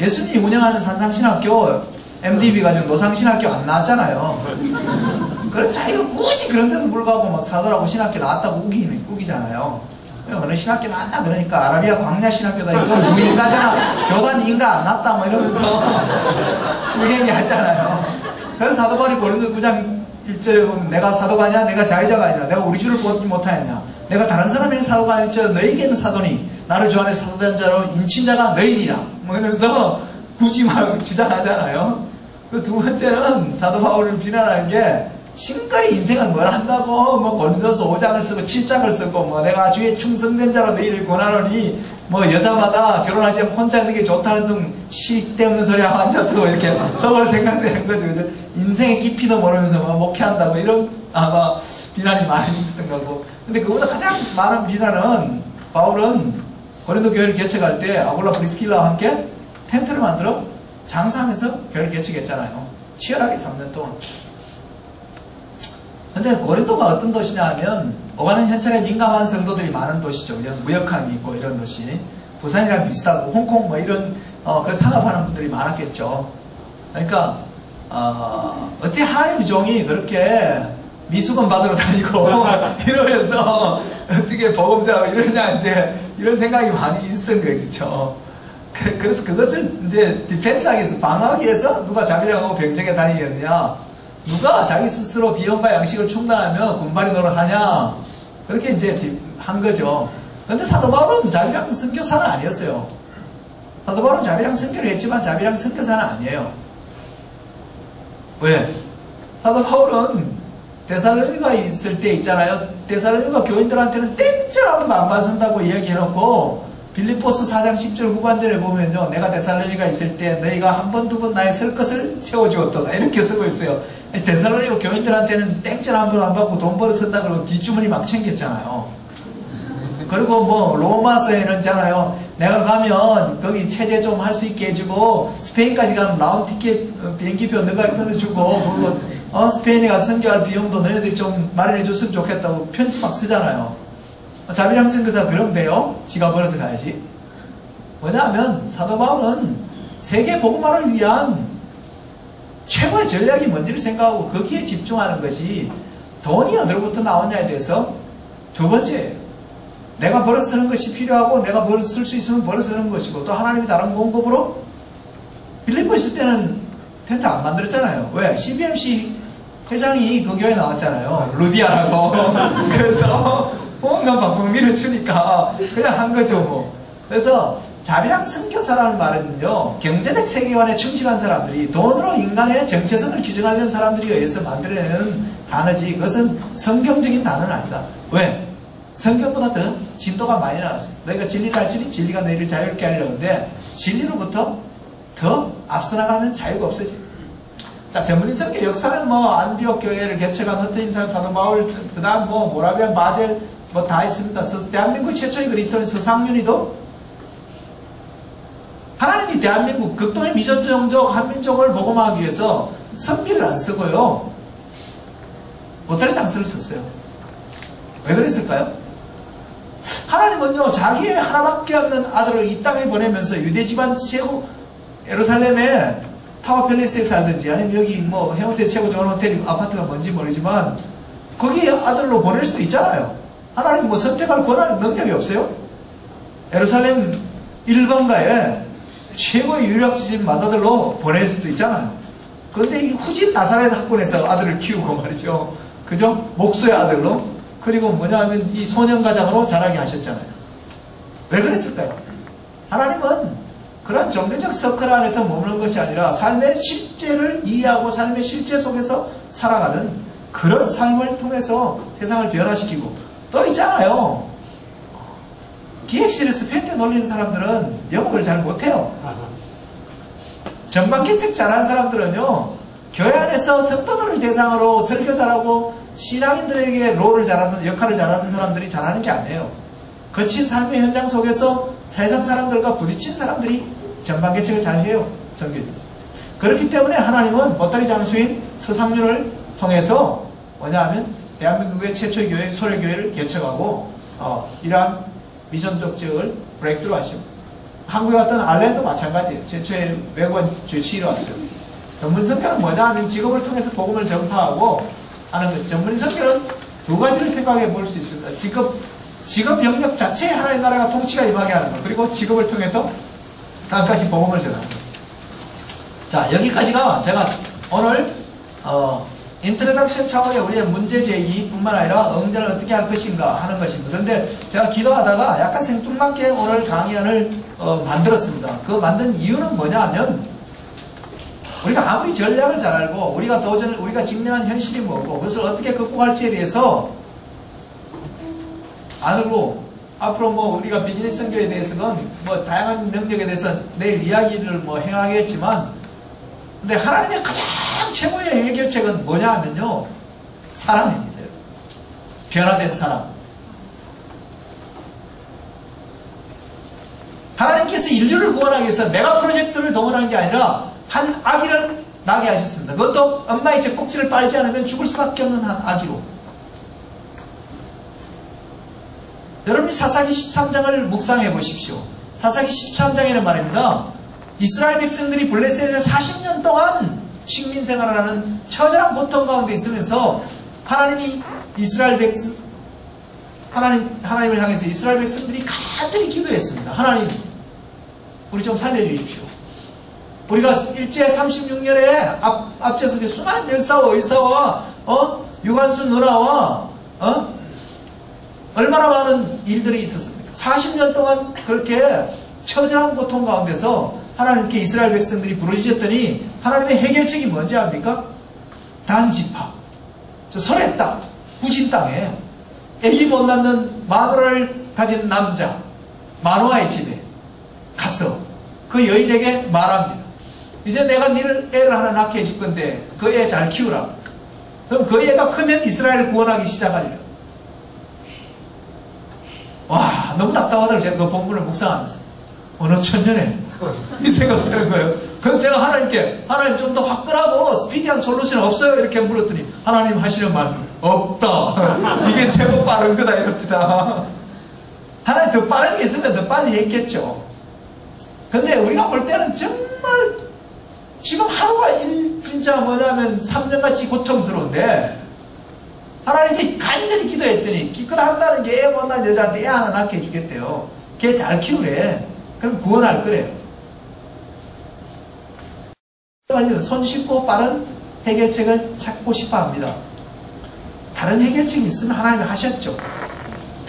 예수님이 운영하는 산상신학교, MDB 가지고 노상신학교 안 나왔잖아요. 그럼 자기가 굳이 그런데도 불구하고 막 사도라고 신학교 나왔다고 우기잖아요. 어느 신학교 나왔나? 그러니까 아라비아 광야 신학교다, 이거 무인가잖아. 교단 인가 안 났다, 뭐 이러면서 실갱이 하잖아요. 그래서 사도 바울이 고린도 9장 1절에 보면 내가 사도가 아니냐? 내가 자의자가 아니냐? 내가 우리 주를 보지 못하였냐? 내가 다른 사람에는 사도가 아닐지라도 너희에게는 사도니 나를 주 안에 사도된 자로 인친자가 너희니라. 뭐 이러면서 굳이 막 주장하잖아요. 그 두 번째는 사도 바울을 비난하는 게 싱글이 인생을 뭘 한다고, 뭐, 고린도서 5장을 쓰고 7장을 쓰고, 뭐, 내가 주의 충성된 자로 너희를 권하노니, 뭐, 여자마다 결혼하지 않고 혼자 있는 게 좋다는 등, 쓸데없는 소리 하고 앉았다고, 이렇게 서로 생각되는 거죠. 그죠? 인생의 깊이도 모르면서 뭐, 목회한다고, 이런, 아마, 비난이 많이 있었던 거고. 근데 그보다 가장 많은 비난은, 바울은 고린도 교회를 개척할 때, 아굴라 프리스킬라와 함께 텐트를 만들어 장사하면서 교회를 개척했잖아요. 치열하게 3년 동안. 근데 고린도가 어떤 도시냐 하면 오가는 현찰에 민감한 성도들이 많은 도시죠. 무역함이 있고 이런 도시. 부산이랑 비슷하고 홍콩 뭐 이런 그런 산업하는 분들이 많았겠죠. 그러니까 어떻게 하나님의 종이 그렇게 미수금 받으러 다니고 이러면서 어떻게 복음자하고 이러냐 이제 이런 생각이 많이 있었던 거예요. 그렇죠. 그래서 그것을 이제 디펜스하기 위해서 방어하기 위해서 누가 자비랑하고 병정에 다니겠느냐, 누가 자기 스스로 비용과 양식을 충당하며 군발이 노릇하냐, 그렇게 이제 한 거죠. 근데 사도 바울은 자비랑 선교사는 아니었어요. 사도 바울은 자비랑 선교를 했지만 자비랑 선교사는 아니에요. 왜? 사도 바울은 데살로니가 있을 때 있잖아요. 데살로니가 교인들한테는 땡전 아무도 안 받는다고 이야기해놓고 빌립보스 4장 10절 후반절에 보면요, 내가 데살로니가 있을 때 너희가 한 번 두 번 나의 설 것을 채워주었다 이렇게 쓰고 있어요. 데살로니가 교인들한테는 땡전 한 번 안 받고 돈 벌어 쓴다 그러고 뒷주머니 막 챙겼잖아요. 그리고 뭐 로마서에는 있잖아요, 내가 가면 거기 체제 좀 할 수 있게 해주고 스페인까지 가면 라운 티켓 비행기표 너가 끊어주고, 그리고 스페인에 가서 선교할 비용도 너희들이 좀 마련해 줬으면 좋겠다고 편지 막 쓰잖아요. 자비랑 선교사 그러면 돼요? 지가 벌어서 가야지. 왜냐하면 사도 바울은 세계 복음화를 위한 최고의 전략이 뭔지를 생각하고 거기에 집중하는 것이 돈이 어디로부터 나오냐에 대해서 두 번째, 내가 벌어 쓰는 것이 필요하고 내가 벌어 쓸 수 있으면 벌어 쓰는 것이고, 또 하나님이 다른 공급으로 빌립보 있을 때는 텐트 안 만들었잖아요. 왜? CBMC 회장이 그 교회에 나왔잖아요. 루디아라고. 그래서 뭔가 방송 밀어주니까 그냥 한 거죠 뭐. 그래서 자비랑 선교사라는 말은요, 경제적 세계관에 충실한 사람들이 돈으로 인간의 정체성을 규정하려는 사람들이 의해서 만들어내는 단어지, 그것은 성경적인 단어는 아니다. 왜? 성경보다 더 진도가 많이 나왔어요. 너희가 진리를 알지니 진리가 너희를 자유롭게 하려는데, 진리로부터 더 앞서 나가는 자유가 없어지. 자, 전문인 선교 역사는 뭐 안디옥 교회를 개척한 흩어진 사도 바울, 그 다음 뭐 모라비안 바젤 뭐 다 있습니다. 대한민국 최초의 그리스도인 서상윤이도 하나님이 대한민국 극동의 미전종족 한민족을 복음하기 위해서 선비를 안 쓰고요, 보따리 장수를 썼어요. 왜 그랬을까요? 하나님은요, 자기의 하나밖에 없는 아들을 이 땅에 보내면서 유대 집안 최고, 예루살렘에 타워 팰리스에 살든지 아니면 여기 뭐 해운대 최고 좋은 호텔 아파트가 뭔지 모르지만 거기에 아들로 보낼 수도 있잖아요. 하나님 뭐 선택할 권한 능력이 없어요? 예루살렘 1번가에 최고의 유력지집 맏아들로 보낼 수도 있잖아요. 그런데 이 후진 나사렛 학군에서 아들을 키우고 말이죠. 그죠? 목수의 아들로. 그리고 뭐냐면 이 소년가장으로 자라게 하셨잖아요. 왜 그랬을까요? 하나님은 그런 종교적 서클 안에서 머무는 것이 아니라 삶의 실제를 이해하고 삶의 실제 속에서 살아가는 그런 삶을 통해서 세상을 변화시키고, 또 있잖아요, 기획실에서 펜대 놀리는 사람들은 영업을 잘 못해요. 전반 개척 잘하는 사람들은요, 교회 안에서 성도들을 대상으로 설교 잘하고 신앙인들에게 롤을 잘하는, 역할을 잘하는 사람들이 잘하는 게 아니에요. 거친 삶의 현장 속에서 세상 사람들과 부딪힌 사람들이 전반 개척을 잘해요. 전교에서. 그렇기 때문에 하나님은 보따리 장수인 서상윤을 통해서 뭐냐 하면 대한민국의 최초의 교회, 소래교회를 개척하고 이러한 미전적 지역을 브레이크로 하시고, 한국에 왔던 알렌도 마찬가지예요. 최초의 외국인 주치의로 왔죠. 전문 선교는 뭐냐 하면 직업을 통해서 복음을 전파하고 하는 것이, 전문 선교는 두 가지를 생각해 볼 수 있습니다. 직업 영역 자체에 하나의 나라가 통치가 임하게 하는 것, 그리고 직업을 통해서 땅까지 복음을 전하는 것. 자, 여기까지가 제가 오늘 인트로덕션 차원의 우리의 문제 제기뿐만 아니라 응전을 어떻게 할 것인가 하는 것입니다. 그런데 제가 기도하다가 약간 생뚱맞게 오늘 강의안을 만들었습니다. 그 만든 이유는 뭐냐 하면 우리가 아무리 전략을 잘 알고 우리가 직면한 현실이 뭐고 그것을 어떻게 극복할지에 대해서 알고 앞으로 뭐 우리가 비즈니스 선교에 대해서는 뭐 다양한 능력에 대해서 내일 이야기를 뭐 행하겠지만 근데 하나님의 가장 최고의 해결책은 뭐냐 하면요 사람입니다. 변화된 사람. 하나님께서 인류를 구원하기 위해서 메가 프로젝트를 동원한 게 아니라 한 아기를 낳게 하셨습니다. 그것도 엄마의 젖꼭지를 빨지 않으면 죽을 수밖에 없는 한 아기로. 여러분이 사사기 13장을 묵상해 보십시오. 사사기 13장에는 말입니다. 이스라엘 백성들이 블레셋에 40년 동안 식민 생활을 하는 처절한 고통 가운데 있으면서 하나님이 하나님을 향해서 이스라엘 백성들이 간절히 기도했습니다. 하나님, 우리 좀 살려주십시오. 우리가 일제 36년에 앞제속에 수많은 열사와 의사와 유관순 누나와 얼마나 많은 일들이 있었습니까? 40년 동안 그렇게 처절한 고통 가운데서 하나님께 이스라엘 백성들이 부르짖었더니 하나님의 해결책이 뭔지 압니까? 단지파, 저 소래 땅, 후진 땅에 애기 못 낳는 마누라를 가진 남자 마노아의 집에 가서 그 여인에게 말합니다. 이제 내가 애를 하나 낳게 해줄 건데 그 애 잘 키우라. 그럼 그 애가 크면 이스라엘을 구원하기 시작하리라. 와, 너무 답답하더라고요. 제가 그 본문을 묵상하면서 어느 천년에 이 생각 드는 거예요. 그래서 제가 하나님께 하나님 좀 더 화끈하고 스피디한 솔루션 없어요? 이렇게 물었더니 하나님 하시는 말씀 없다. 이게 제법 빠른 거다 이럽니다. 하나님 더 빠른 게 있으면 더 빨리 했겠죠. 근데 우리가 볼 때는 정말 지금 하루가 진짜 뭐냐면 3년같이 고통스러운데 하나님께 간절히 기도했더니 기껏 한다는 게 애 못난 여자한테 애 하나 낳게 해주겠대요. 걔 잘 키우래. 그럼 구원할 거래요. 손쉽고 빠른 해결책을 찾고 싶어 합니다. 다른 해결책이 있으면 하나님이 하셨죠.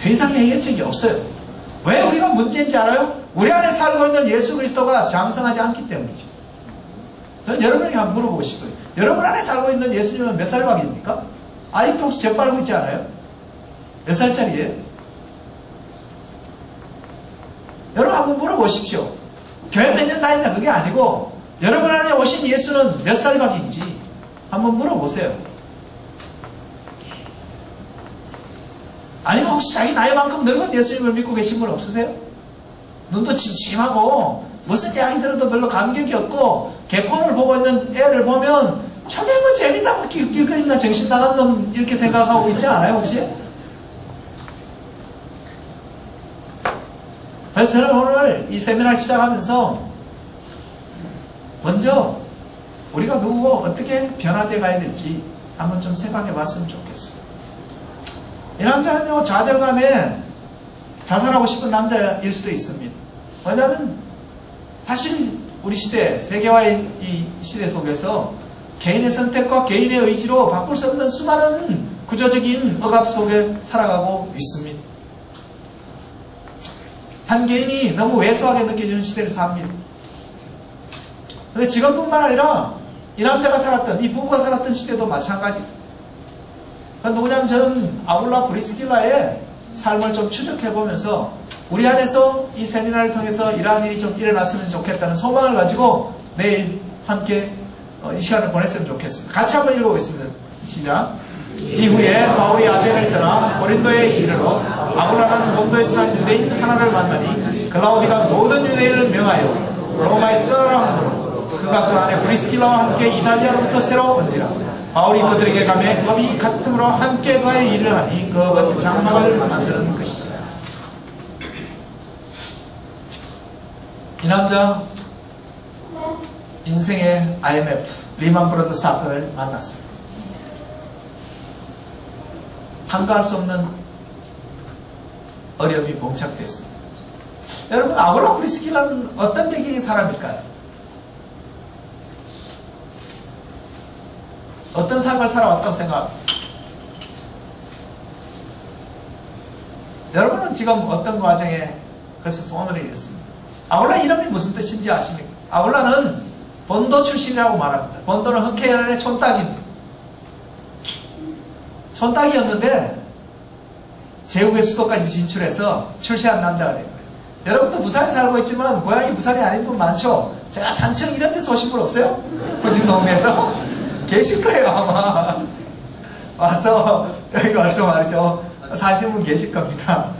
더 이상의 해결책이 없어요. 왜 우리가 문제인지 알아요? 우리 안에 살고 있는 예수 그리스도가 장성하지 않기 때문이죠. 전 여러분에게 한번 물어보고 싶어요. 여러분 안에 살고 있는 예수님은 몇 살박입니까? 아직도 혹시 젖발고 있지 않아요? 몇 살짜리예요? 여러분 한번 물어보십시오. 교회 몇 년 다니냐 그게 아니고 여러분 안에 오신 예수는 몇 살박인지 한번 물어보세요. 아니면 혹시 자기 나이만큼 늙은 예수님을 믿고 계신 분 없으세요? 눈도 침침하고 무슨 이야기 들어도 별로 감격이 없고 개콘을 보고 있는 애를 보면 저게 뭐 재밌다고 길거리나 정신 나간 놈 이렇게 생각하고 있지 않아요 혹시? 그래서 저는 오늘 이 세미나를 시작하면서 먼저 우리가 누구고 어떻게 변화되어 가야 될지 한번 좀 생각해 봤으면 좋겠어요. 이 남자는요 좌절감에 자살하고 싶은 남자일 수도 있습니다. 왜냐하면 사실 우리 시대 세계화의 이 시대 속에서 개인의 선택과 개인의 의지로 바꿀 수 없는 수많은 구조적인 억압 속에 살아가고 있습니다. 한 개인이 너무 왜소하게 느껴지는 시대를 삽니다. 근데 지금뿐만 아니라 이 남자가 살았던 이 부부가 살았던 시대도 마찬가지. 누구냐면 저는 아굴라 브리스길라의 삶을 좀 추적해보면서 우리 안에서 이 세미나를 통해서 이러한 일이 좀 일어났으면 좋겠다는 소망을 가지고 내일 함께 이 시간을 보냈으면 좋겠습니다. 같이 한번 읽어보겠습니다. 시작. 이후에 바울이 아덴을 떠나 고린도에 이르러 아굴라라는 본도에서 난 유대인 하나를 만나니 글라우디가 모든 유대인을 명하여 로마에서 떠나라 하므로 그가 그 안에 브리스길라와 함께 이탈리아로부터 새로 온지라. 바울이 그들에게 가매 업이 같음으로 함께 그와 일을 하니 그 업은 장막을 만드는 것이다. 이 남자 인생의 IMF 리만 브러더 사건을 만났어요. 한가할 수 없는 어려움이 봉착됐습니다. 여러분 아굴라 브리스길라는 어떤 배경의 사람일까요? 어떤 삶을 살아왔다고 생각합니다. 여러분은 지금 어떤 과정에 그래서 소원을 이뤘습니다. 아울라 이름이 무슨 뜻인지 아십니까? 아울라는 본도 출신이라고 말합니다. 본도는 흑해연의 촌딱입니다. 촌딱이었는데 제국의 수도까지 진출해서 출세한 남자가 된 거예요. 여러분도 부산에 살고 있지만 고향이 부산이 아닌 분 많죠? 제가 산청 이런 데서 오신 분 없어요? 후진 동네에서? 계실 거예요 아마. 와서 여기 와서 말이죠. 사신 분 계실 겁니다.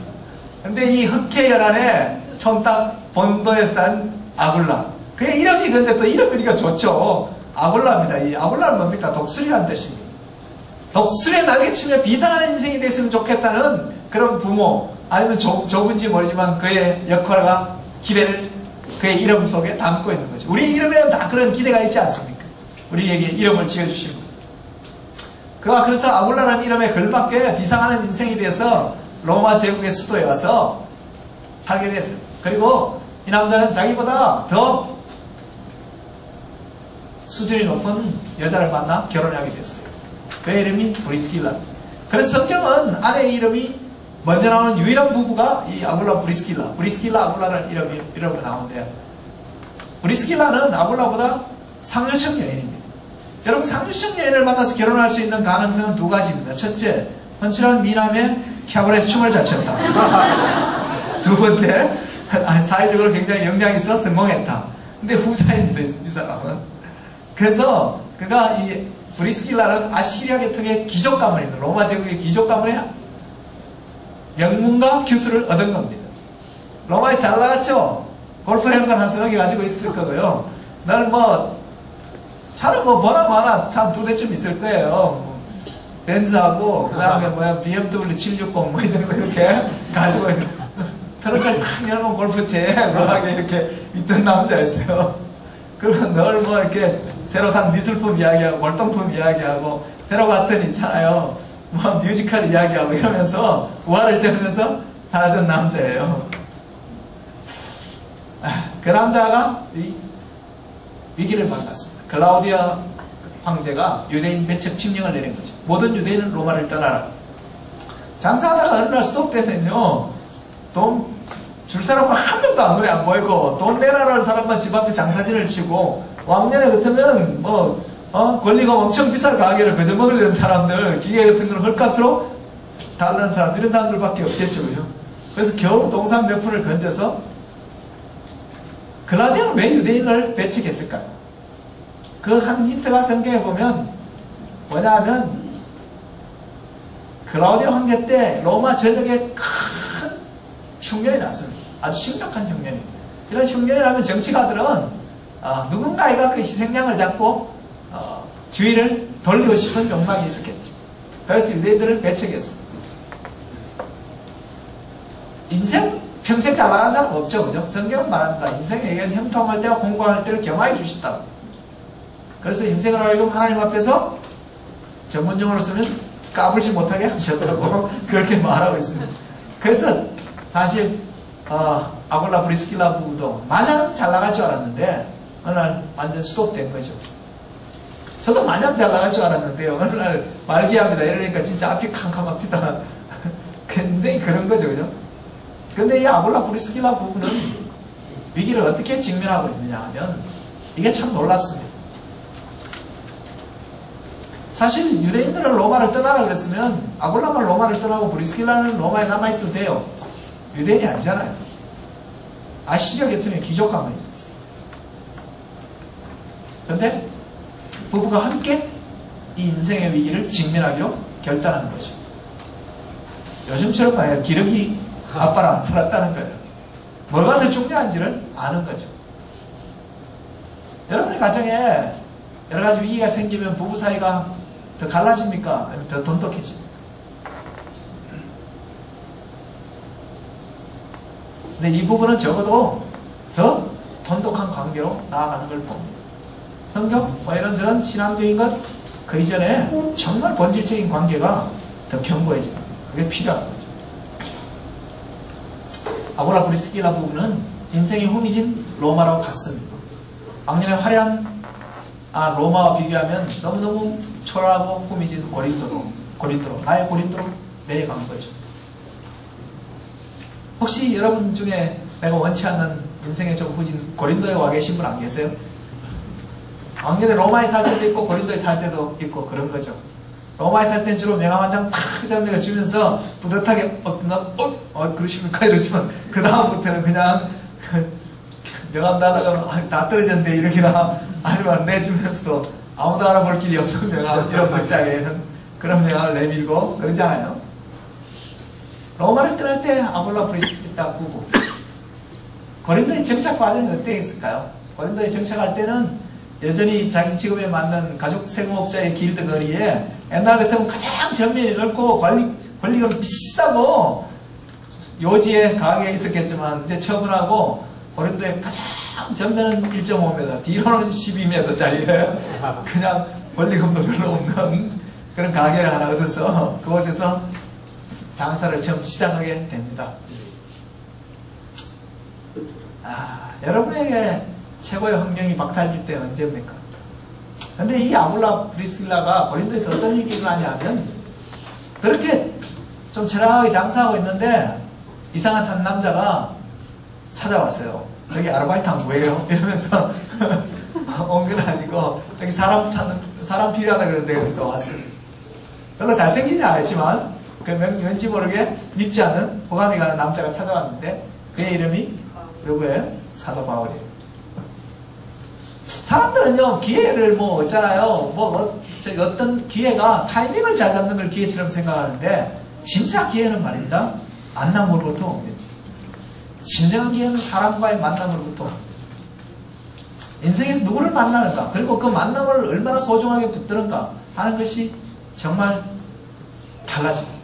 근데 이 흑해연안에 촌딱 본도에 산 아굴라. 그의 이름이 근데 또 이름 그리가 좋죠. 아굴라입니다. 이 아굴라는 뭡니까? 독수리라는 뜻입니다. 독수리에 날개치며 비상한 인생이 됐으면 좋겠다는 그런 부모, 아니면 좁은지 모르지만 그의 역할과 기대를 그의 이름 속에 담고 있는 거죠. 우리 이름에는 다 그런 기대가 있지 않습니까? 우리에게 이름을 지어주신 분. 그가 그래서 아굴라라는 이름에 걸맞게 비상하는 인생이 돼서 로마 제국의 수도에 와서 살게 됐어요. 그리고 이 남자는 자기보다 더 수준이 높은 여자를 만나 결혼하게 됐어요. 그의 이름이 브리스길라. 그래서 성경은 아내의 이름이 먼저 나오는 유일한 부부가 이 아굴라 브리스길라. 브리스길라 아굴라라는 이름으로 나오는데요. 브리스길라는 아굴라보다 상류층 여인입니다. 여러분, 상류층 여인을 만나서 결혼할 수 있는 가능성은 두 가지입니다. 첫째, 펀치란 미남의 캐바레에서 춤을 잘 췄다. 두 번째, 사회적으로 굉장히 영향이 있어 성공했다. 근데 후자입니다, 이 사람은. 그래서 그가 이 브리스길라는 아시리아 계통의 귀족 가문입니다. 로마 제국의 귀족 가문의 명문과 교수를 얻은 겁니다. 로마에 잘 나갔죠? 골프 현관 한 서너 개 가지고 있을 거고요. 나는 차는 보나마나 차 두 대쯤 있을 거예요. 벤츠하고, 그 다음에 BMW 760 이런 거 이렇게 가지고 트럭을 탁 열면 골프채 묘하게 이렇게 있던 남자였어요. 그러면 늘 이렇게 새로 산 미술품 이야기하고 골동품 이야기하고 새로 갔던 있잖아요. 뮤지컬 이야기하고 이러면서 우화를 떨면서 살던 남자예요. 그 남자가 위기를 만났습니다. 클라우디아 황제가 유대인 배척 칙령을 내린 거죠. 모든 유대인은 로마를 떠나라. 장사하다가 어느 날 스톱되면요, 돈 줄 사람은 한 명도 안 눈에 안 보이고, 돈 내라라는 사람만 집 앞에 장사진을 치고, 왕년에 같으면 권리가 엄청 비싼 가게를 거저 먹으려는 사람들, 기계 같은 걸 헐값으로 달라는 사람, 이런 사람들밖에 없겠죠, 그죠? 그래서 겨우 동산 몇 푼을 건져서 클라우디아는 왜 유대인을 배척했을까요? 그 한 힌트가 성경에 보면 뭐냐 하면, 클라우디아 황제 때 로마 전역에 큰 흉년이 났습니다. 아주 심각한 흉년입니다. 이런 흉년이 나면 정치가들은 누군가가 그 희생양을 잡고 주의를 돌리고 싶은 욕망이 있었겠죠. 그래서 유대인들을 배척했습니다. 인생 평생 잘 나가는 사람 없죠, 그죠? 성경은 말합니다. 인생에 형통할 때와 공부할 때를 겸하여 주신다. 그래서 인생을 하여금 하나님 앞에서 전문용어로 쓰면 까불지 못하게 하셨다고 그렇게 말하고 있습니다. 그래서 사실 아굴라 브리스길라 부부도 마냥 잘 나갈 줄 알았는데 어느 날 완전 스톱된 거죠. 저도 마냥 잘 나갈 줄 알았는데요, 어느 날 말기합니다. 이러니까 진짜 앞이 캄캄합니다. 인생이 그런 거죠, 그죠? 근데 이 아굴라 브리스길라 부부는 위기를 어떻게 직면하고 있느냐 하면 이게 참 놀랍습니다. 사실 유대인들은 로마를 떠나라 그랬으면 아굴라만 로마를 떠나고 브리스길라는 로마에 남아있어도 돼요. 유대인이 아니잖아요. 아시리아 계통의 귀족 가문입니다. 그런데 부부가 함께 이 인생의 위기를 직면하기로 결단한 거죠. 요즘처럼 말해요. 기러기 아빠랑 살았다는 거예요. 뭐가 더 중요한지를 아는 거죠. 여러분의 가정에 여러 가지 위기가 생기면 부부 사이가 더 갈라집니까? 아니면 더 돈독해집니까? 근데 이 부분은 적어도 더 돈독한 관계로 나아가는 걸 봅니다. 성경, 이런저런 신앙적인 것, 그 이전에 정말 본질적인 관계가 더 견고해집니다. 그게 필요한 거죠. 아굴라 브리스길라 부부는 인생의 후미진 로마로 갔습니다. 왕년에 화려한 로마와 비교하면 너무너무 초라하고 후미진 고린도로 나의 고린도로 내려간 거죠. 혹시 여러분 중에 내가 원치 않는 인생의 좀 후진 고린도에 와 계신 분 안 계세요? 왕년에 로마에 살 때도 있고 고린도에 살 때도 있고 그런 거죠. 로마에 살 때는 주로 명함 한 장 탁 잡내가 주면서 뿌듯하게 그러십니까? 이러시면 그 다음부터는 그냥 명함 나다가 다 떨어졌는데 이러기나 아니면 내주면서도 아무도 알아볼 길이 없는 명함 1억 석자에는 그런 명함을 내밀고 그러잖아요. 로마를 떠날 때 아볼라 프리스키타 부부. 고린도의 정착 과정이 어땠을까요? 고린도에 정착할 때는 여전히 자기 직업에 맞는 가족 세공업자의 길드 거리에 옛날 같으면 가장 전면이 넓고 권리금 비싸고 요지에 가게 있었겠지만 이제 처분하고 고린도의 가장 전면은 1.5m, 뒤로는 12m짜리예요. 그냥 권리금도 별로 없는 그런 가게를 하나 얻어서 그곳에서 장사를 처음 시작하게 됩니다. 여러분에게 최고의 환경이 박탈될 때 언제입니까? 근데 이 아굴라 프리스길라가 고린도에서 어떤 일이 일어나냐면 그렇게 좀 철학하게 장사하고 있는데 이상한 한 남자가 찾아왔어요. 여기 아르바이트 한 뭐예요? 이러면서 온 건 아니고 여기 사람 필요하다 그러는데 그래서 왔어요. 별로 잘생기지 않았지만 왠지 모르게 밉지 않은 호감이 가는 남자가 찾아왔는데 그의 이름이 누구예요? 사도 바울이에요. 사람들은요 기회를 있잖아요. 어떤 기회가 타이밍을 잘 잡는 걸 기회처럼 생각하는데 진짜 기회는 말입니다. 만남으로부터 옵니다. 진정한 기회는 사람과의 만남으로부터 인생에서 누구를 만나는가 그리고 그 만남을 얼마나 소중하게 붙드는가 하는 것이 정말 달라집니다.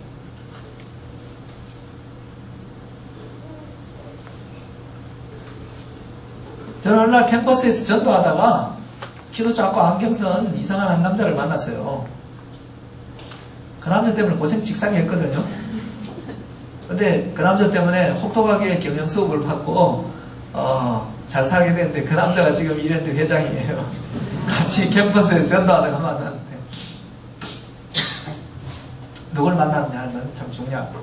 저는 어느 날 캠퍼스에서 전도하다가 키도 작고 안경 쓴 이상한 한 남자를 만났어요. 그 남자 때문에 고생 직사게 했거든요. 근데 그 남자 때문에 혹독하게 경영 수업을 받고 잘 살게 됐는데 그 남자가 지금 이랜드 회장이에요. 같이 캠퍼스에서 전도하다가 만났는데 누굴 만나느냐는 건 참 중요하고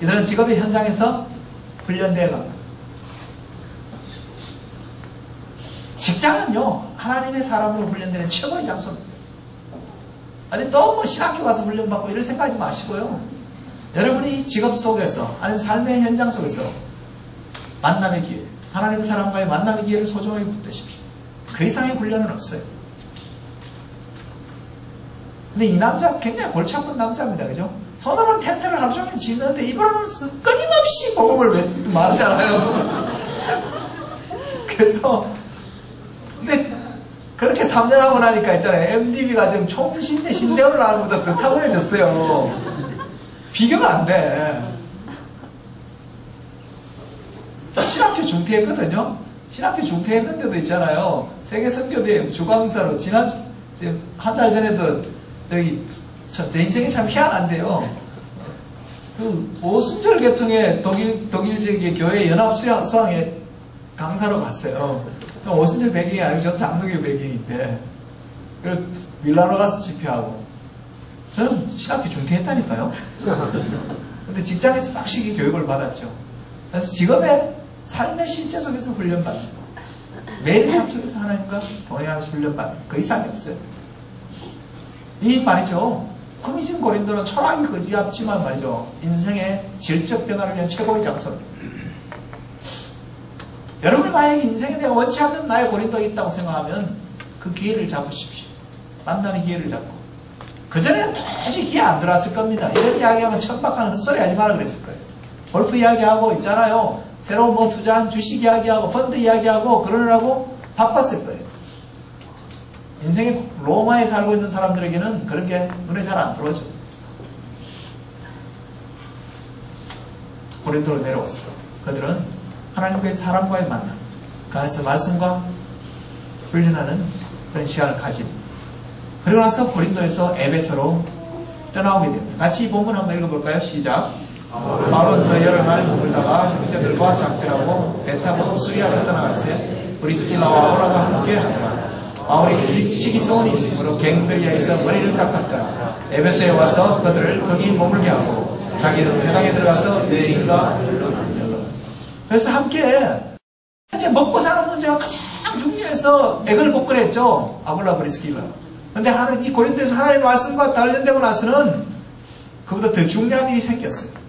이들은 직업의 현장에서 훈련되어 갑니다. 직장은요 하나님의 사람으로 훈련되는 최고의 장소입니다. 아니 또 신학교 가서 훈련받고 이럴 생각하지 마시고요. 여러분이 직업 속에서 아니면 삶의 현장 속에서 만남의 기회, 하나님의 사람과의 만남의 기회를 소중하게 붙드십시오. 그 이상의 훈련은 없어요. 근데 이 남자 굉장히 골치 아픈 남자입니다. 그죠? 손으로는 텐트를 하루 종일 짓는데 입으로는 끊임없이 복음을 말하잖아요. 그래서 근데 그렇게 3년 하고 나니까 있잖아요. MDB가 지금 총신대 신대원을 하는 것보다 더 타고해졌어요. 비교가 안 돼. 저 신학교 중퇴했거든요. 신학교 중퇴했는데도 있잖아요. 세계 선교대회 주강사로 한 달 전에도 내 인생이 참 희한한데요. 그 오순절 계통의 독일 지역의 교회 연합 수양에 강사로 갔어요. 오순절 배경이 아니고 저는 장로교 배경인데 그걸 밀라노 가서 집회하고 저는 신학교 중퇴했다니까요. 근데 직장에서 빡시게 교육을 받았죠. 그래서 직업의 삶의 실제 속에서 훈련받는 거 매일 삶 속에서 하나님과 동행하면서 훈련받는 거 그 이상이 없어요. 이 말이죠. 후미진 고린도는 철학이 그지없지만 말이죠. 인생의 질적 변화를 위한 최고의 장소입니다. 여러분이 만약에 인생에 내가 원치 않는 나의 고린도가 있다고 생각하면 그 기회를 잡으십시오. 만남의 기회를 잡고. 그전에는 도저히 기회 안 들어왔을 겁니다. 이런 이야기하면 천박한 헛소리 하지 마라 그랬을 거예요. 골프 이야기하고 있잖아요. 새로 투자한 주식 이야기하고 펀드 이야기하고 그러느라고 바빴을 거예요. 인생의 로마에 살고 있는 사람들에게는 그런 게 눈에 잘 안 들어오죠. 고린도로 내려왔어요. 그들은 하나님과의 사람과의 만남, 그 안에서 말씀과 훈련하는 그런 시간을 가집니다. 그리고 나서 고린도에서 에베소로 떠나오게 됩니다. 같이 이 본문 한번 읽어볼까요? 시작. 바울은 더 여러 날 머물다가 형제들과 작별하고 배 타고 수리아로 떠나갔어요. 브리스길라와 아굴라가 함께 하더라. 바울이 일찍이 소원이 있으므로 갱들리아에서 머리를 깎았더라. 에베소에 와서 그들을 거기 머물게 하고 자기는 회당에 들어가서 유대인과 그래서 함께 이제 먹고 사는 문제가 가장 중요해요. 시험에서 액을 복근했죠. 아굴라 브리스길라. 근데 이 고린도에서 하나님의 말씀과 단련되고 나서는 그보다 더 중요한 일이 생겼어요.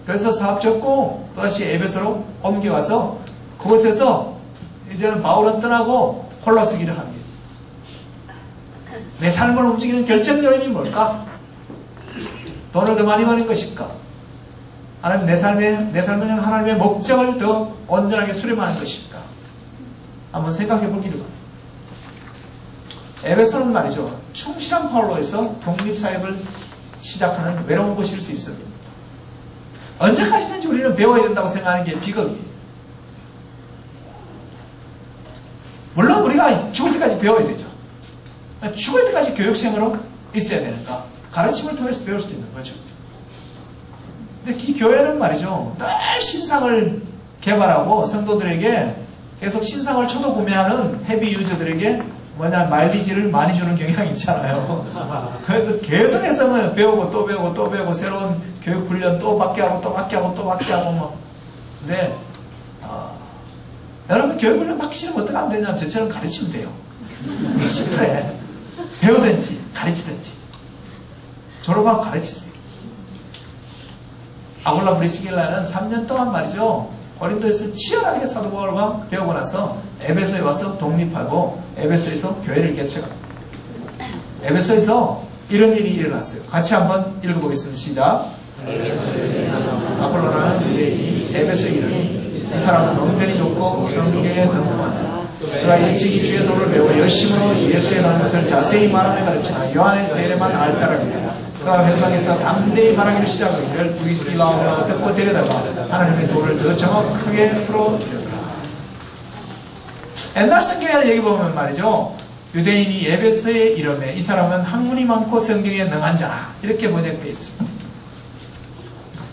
그래서 사업 접고 또다시 에베소로 옮겨가서 그곳에서 이제는 바울은 떠나고 홀로 서기를 합니다. 내 삶을 움직이는 결정 요인이 뭘까? 돈을 더 많이 버는 것일까? 하나님 내 삶을 하나님의 목적을 더 온전하게 수렴하는 것일까? 한번 생각해 보기를 바랍니다. 에베소는 말이죠. 충실한 파울로에서 독립사역을 시작하는 외로운 곳일 수 있습니다. 언제까지든지 우리는 배워야 된다고 생각하는 게 비극이에요. 물론 우리가 죽을 때까지 배워야 되죠. 죽을 때까지 교육생으로 있어야 되니까 가르침을 통해서 배울 수도 있는 거죠. 근데 이 교회는 말이죠. 늘 신상을 개발하고 성도들에게 계속 신상을 초도 구매하는 헤비 유저들에게 마일리지를 많이 주는 경향이 있잖아요. 그래서 계속해서 배우고 또 배우고 또 배우고 새로운 교육 훈련 또 받게 하고 또 받게 하고 또 받게 하고 뭐. 근데 여러분 교육 훈련 받기 싫으면 어떻게 하면 되냐면 저처럼 가르치면 돼요. 심플해. 배우든지 가르치든지 졸업하고 가르치세요. 아굴라 브리스길라는 3년 동안 말이죠. 고린도에서 치열하게 사도 바울과 배우고 나서 에베소에 와서 독립하고 에베소에서 교회를 개척합니다. 에베소에서 이런 일이 일어났어요. 같이 한번 읽어보겠습니다. 시작. 아폴로라는 유대인이 에베소에 이르니 이 사람은 논변이 좋고 성경에 능통하다. 그가 일찍이 주의 도를 배워 열심으로 예수에 나는 것을 자세히 말하며 가르치나 요한의 세례만 알따랍니다. 그가 회상에서 담대히 말하기를 시작하기를 브리스길라와 듣고 데려다가 하나님의 도를 더 정확하게 풀어드렸더라. 옛날 성경에 얘기 보면 말이죠. 유대인이 에베소에 이르매 이 사람은 학문이 많고 성경에 능한 자 이렇게 번역되어 있습니다.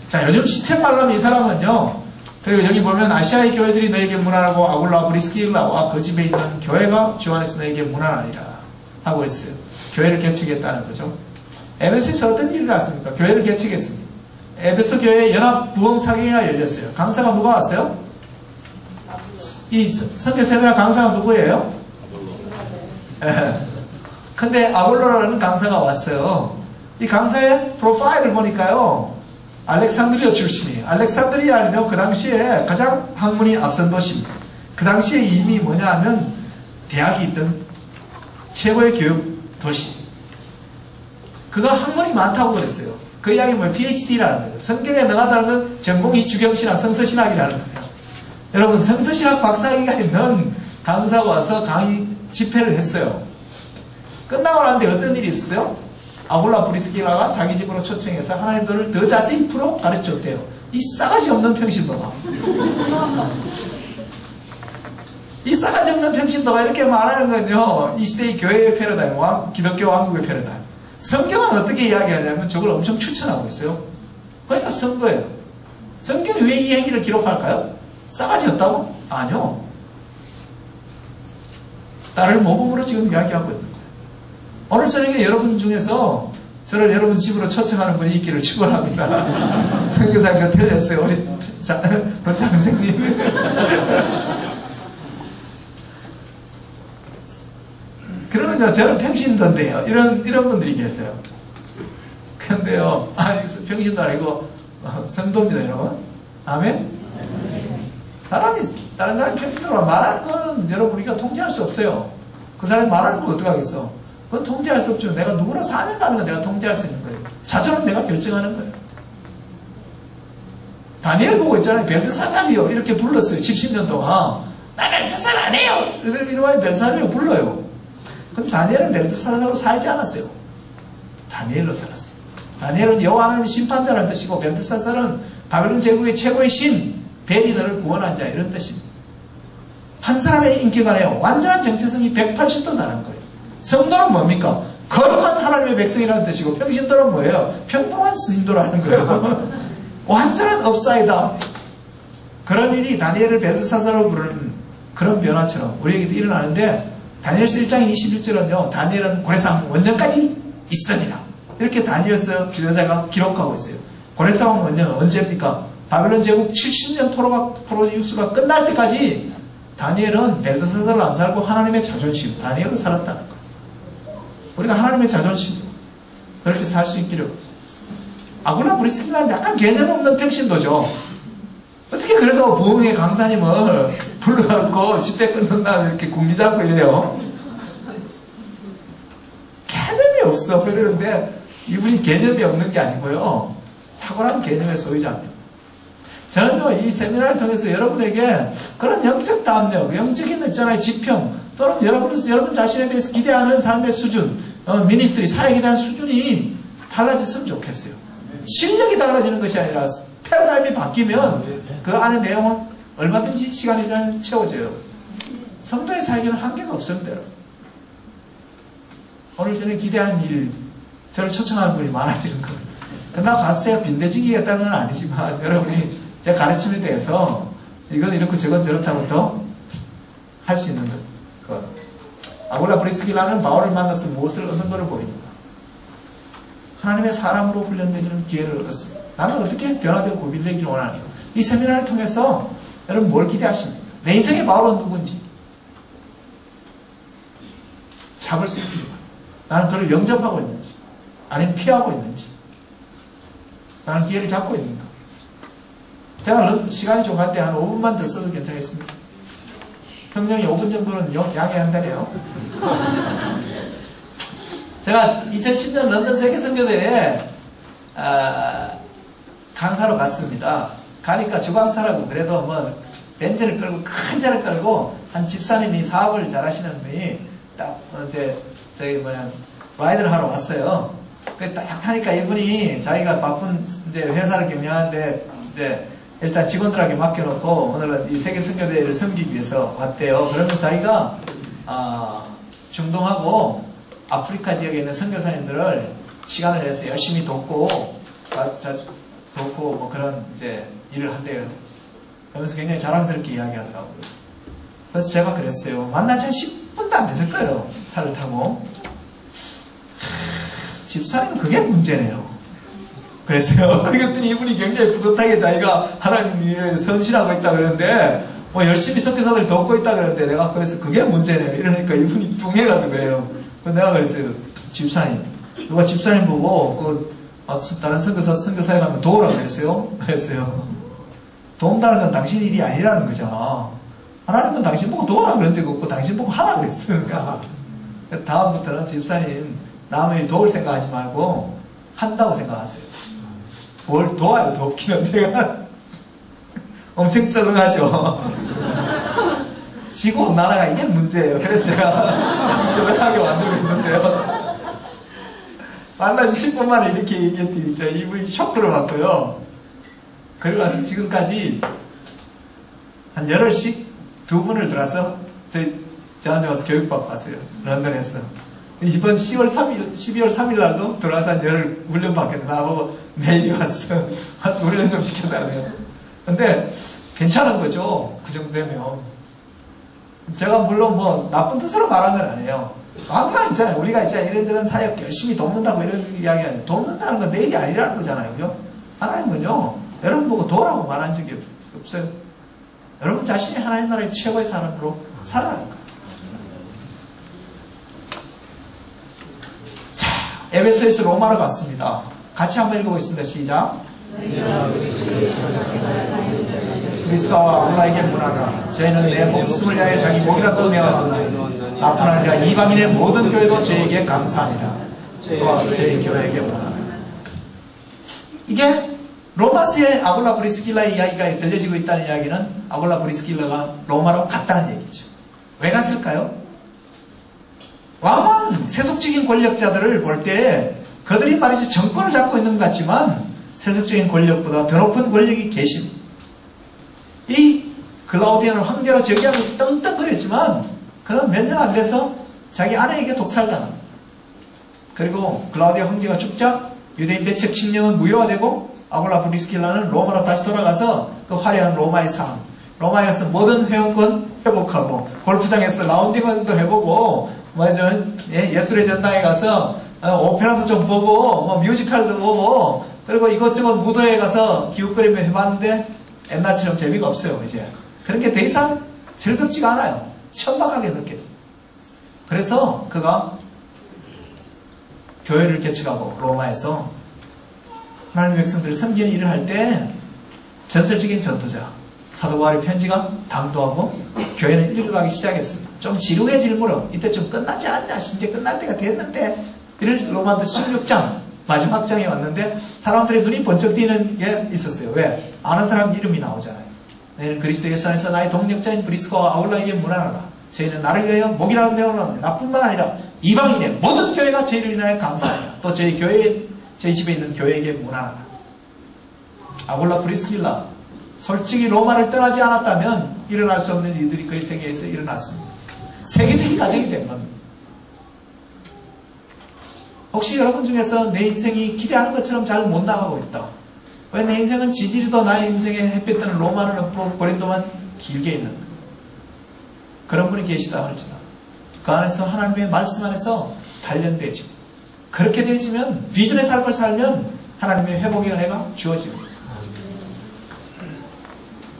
자, 요즘 시책말로 하면 이 사람은요. 그리고 여기 보면 아시아의 교회들이 너에게 문안하고 아굴라 브리스길라와 그 집에 있는 교회가 주 안에서 너에게 문안하리라 하고 있어요. 교회를 개척했다는 거죠. 에베소에서 어떤 일이 났습니까? 교회를 개척했습니다. 에베소 교회에 연합 부흥사경회가 열렸어요. 강사가 누가 왔어요? 이 선교 세미나 강사가 누구예요? 근데 아볼로라는 강사가 왔어요. 이 강사의 프로파일을 보니까요. 알렉산드리아 출신이에요. 알렉산드리아는 그 당시에 가장 학문이 앞선 도시입니다. 그 당시에 이미 뭐냐 하면 대학이 있던 최고의 교육 도시. 그가 학문이 많다고 그랬어요. 그 이야기 뭐 PhD라는 거예요. 성경에 능하다는 건 전공이 주경신학, 성서신학이라는 거예요. 여러분 성서신학 박사학위가 있는 강사가 와서 강의 집회를 했어요. 끝나고 나는데 어떤 일이 있었어요? 아굴라 브리스길라가 자기 집으로 초청해서 하나님들을 더 자세히 풀어 가르쳐줬대요. 이 싸가지 없는 평신도가. 이 싸가지 없는 평신도가 이렇게 말하는 건요. 이 시대의 교회의 패러다임, 기독교 왕국의 패러다임. 성경은 어떻게 이야기하냐면 저걸 엄청 추천하고 있어요. 그러니까 쓴 거예요. 성경이 왜 이 행위를 기록할까요? 싸가지 없다고? 아니요. 나를 모범으로 지금 이야기하고 있는 거예요. 오늘 저녁에 여러분 중에서 저를 여러분 집으로 초청하는 분이 있기를 축원합니다. 선교사님과 틀렸어요. 우리 장생님. 그러면요, 저는 평신도인데요. 이런 분들이 계세요. 근데요, 평신도 아니고 성도입니다, 여러분. 아멘? 다른 사람이 평신도로 말하는 거는 여러분 우리가 통제할 수 없어요. 그 사람이 말하는 걸 어떡하겠어? 그건 통제할 수 없죠. 내가 누구로 사는가는 건 내가 통제할 수 있는 거예요. 자존은 내가 결정하는 거예요. 다니엘 보고 있잖아요. 벨드사살이요. 이렇게 불렀어요. 70년 동안. 나 벨드사살 안 해요! 이러면 벨드사살이요. 불러요. 그럼 다니엘은 벨드사살로 살지 않았어요. 다니엘로 살았어요. 다니엘은 여호와 하나님의 심판자라는 뜻이고 벨드사살은 바벨론 제국의 최고의 신, 벨이 너를 구원한 자 이런 뜻입니다. 한 사람의 인격안에요. 완전한 정체성이 180도 다른 거예요. 성도는 뭡니까? 거룩한 하나님의 백성이라는 뜻이고 평신도는 뭐예요? 평범한 스님도라는 거예요. 완전한 업사이다. 그런 일이 다니엘을 벨드사살로 부르는 그런 변화처럼 우리에게도 일어나는데 다니엘서 1장 21절은요. 다니엘은 고레스왕 원년까지 있으니라. 이렇게 다니엘서 지도자가 기록하고 있어요. 고레스왕 원년은 언제입니까? 바벨론 제국 70년 포로 육수가 끝날 때까지 다니엘은 벨드사살로 안 살고 하나님의 자존심, 다니엘로 살았다는 거예요. 우리가 하나님의 자존심, 그렇게 살 수 있기를. 아굴라 브리스길라는 약간 개념 없는 평신도죠. 어떻게 그래도 부흥의 강사님을 불러갖고 집회 끊는 다음에 이렇게 군기 잡고 이래요. 개념이 없어. 그러는데 이분이 개념이 없는 게 아니고요. 탁월한 개념의 소유자입니다. 저는요, 이 세미나를 통해서 여러분에게 그런 영적 담력, 영적인 있잖아요, 지평, 또는 여러분 자신에 대해서 기대하는 삶의 수준, 미니스트리, 사역에 대한 수준이 달라졌으면 좋겠어요. 실력이 달라지는 것이 아니라 패러다임이 바뀌면 그 안의 내용은 얼마든지 시간이 지나면 채워져요. 성도의 사역에는 한계가 없습니다. 오늘 저는 기대한 일, 저를 초청하는 분이 많아지는 거예요. 그러나 가서 제가 빈대지기겠다는 건 아니지만 여러분이 제 가르침에 대해서 이건 이렇고 저건 저렇다고 더 할 수 있는 것. 아굴라 브리스길라는 바울을 만나서 무엇을 얻는 것을 보입니다. 하나님의 사람으로 훈련되는 기회를 얻었습니다. 나는 어떻게 변화되고 고빌되기를 원하는가. 이 세미나를 통해서 여러분 뭘 기대하십니까? 내 인생의 바울은 누군지 잡을 수 있기를 바랍니다. 나는 그를 영접하고 있는지 아니면 피하고 있는지 나는 기회를 잡고 있는가. 제가 시간이 좀 갈 때 한 5분만 더 써도 괜찮겠습니까? 성령이 5분 정도는 양해한다네요. 제가 2010년 런던 세계선교대회에 강사로 갔습니다. 가니까 주강사라고 그래도 뭐 벤츠를 끌고 큰 차를 끌고 한 집사님이 사업을 잘하시는 분이 딱 이제 저희 라이드를 하러 왔어요. 딱 하니까 이분이 자기가 바쁜 이제 회사를 경영하는데 이제 일단 직원들에게 맡겨놓고 오늘은 이 세계선교대회를 섬기기 위해서 왔대요. 그러면 자기가 중동하고 아프리카 지역에 있는 선교사님들을 시간을 내서 열심히 돕고 뭐 그런 이제 일을 한대요. 그러면서 굉장히 자랑스럽게 이야기하더라고요. 그래서 제가 그랬어요. 만난 지 한 10분도 안 됐을 거예요. 차를 타고. 집사님은 그게 문제네요. 그랬어요. 그랬더니 이분이 굉장히 뿌듯하게 자기가 하나님 일을 선실하고 있다 그러는데 뭐 열심히 선교사들 돕고 있다 그러는데 내가 그래서 그게 문제네요. 이러니까 이분이 뚱해가지고 그래요. 그래서 내가 그랬어요. 집사님. 누가 집사님 보고 다른 선교사에 가면 도우라고 그랬어요. 그랬어요. 도움다는 건 당신 일이 아니라는 거잖아. 하나님은 당신 보고 도우라고 그런 적 없고 당신 보고 하라고 그랬어요. 다음부터는 집사님 남의 일 도울 생각하지 말고 한다고 생각하세요. 뭘 도와요, 돕기는. 제가 엄청 썰렁하죠. 지구 온난화가 이게 문제예요. 그래서 제가 썰렁하게 만들고 있는데요. 만나서 10분 만에 이렇게 얘기했더니 저 이분이 쇼크를 받고요. 그리고 나서 지금까지 한 열흘씩 2분을 들어서 저한테 와서 교육받고 왔어요. 런던에서. 이번 12월 3일 날도 들어와서 한 열흘 훈련 받겠다. 나보고 매일 왔어. 와서 훈련 좀 시켜달래요. 근데 괜찮은 거죠. 그 정도 되면. 제가 물론 뭐 나쁜 뜻으로 말한 건 아니에요. 왕만 있잖아요. 우리가 있잖아요. 이런저런 사역 열심히 돕는다고 이런 이야기 아니에요. 돕는다는 건 내 일이 아니라는 거잖아요. 그죠? 하나님은요, 여러분 보고 도라고 말한 적이 없어요. 여러분 자신이 하나님 나라의 최고의 사람으로 살아가는 거예요. 자, 에베소에서 로마로 갔습니다. 같이 한번 읽어보겠습니다. 시작. 그리스도와 아굴라에게 문하라. 저희는 내 목숨을 위하여 자기 목이라도 내어놨나니 나뿐 아니라 이방인의 모든 교회도 저에게 감사하니라. 또한 제 교회에게 문하라. 이게 로마스의 아굴라 브리스길라의 이야기가 들려지고 있다는 이야기는 아굴라 브리스길라가 로마로 갔다는 얘기죠. 왜 갔을까요? 왕은 세속적인 권력자들을 볼 때 그들이 말이죠 정권을 잡고 있는 것 같지만 세속적인 권력보다 더 높은 권력이 계십니다. 이 클라우디아는 황제로 즉위하면서 떵떵거렸지만 그는 몇 년 안 돼서 자기 아내에게 독살당합니다. 그리고 클라우디아 황제가 죽자 유대인 배척 칙령은 무효화되고 아굴라 브리스길라는 로마로 다시 돌아가서 그 화려한 로마의 삶, 로마에 가서 모든 회원권 회복하고 골프장에서 라운딩도 해보고 예술의 전당에 가서 오페라도 좀 보고 뭐 뮤지컬도 보고 그리고 이것저것 무도에 가서 기웃거리며 해봤는데 옛날처럼 재미가 없어요. 이제 그런 게 더 이상 즐겁지가 않아요. 천박하게 느껴져. 그래서 그가 교회를 개척하고 로마에서 하나님의 백성들을 섬기는 일을 할 때 전설적인 전도자 사도 바울의 편지가 당도하고 교회는 읽어가기 시작했습니다. 좀 지루해질 무렵 이때쯤 끝나지 않냐, 이제 끝날 때가 됐는데 이를 로마서 16장 마지막 장에 왔는데 사람들의 눈이 번쩍 뜨이는 게 있었어요. 왜? 아는 사람 이름이 나오잖아요. 너희는 그리스도 예수 안에서 나의 동력자인 브리스가와 아울라에게 문안하라. 저희는 나를 위하여 목이라는 내어놓았는데 나뿐만 아니라 이방인의 모든 교회가 저희를 인하여 감사하라. 또 저희 집에 있는 교회에게 문안하라. 아굴라 브리스길라, 솔직히 로마를 떠나지 않았다면 일어날 수 없는 일들이 그의 세계에서 일어났습니다. 세계적인 가정이 된 겁니다. 혹시 여러분 중에서 내 인생이 기대하는 것처럼 잘 못 나가고 있다. 왜 내 인생은 지지리도 나의 인생에 햇볕 뜨는 로마는 없고 고린도만 길게 있는가? 그런 분이 계시다 할지라. 그 안에서 하나님의 말씀 안에서 단련되지고 그렇게 되지면 비전의 삶을 살면 하나님의 회복의 은혜가 주어집니다.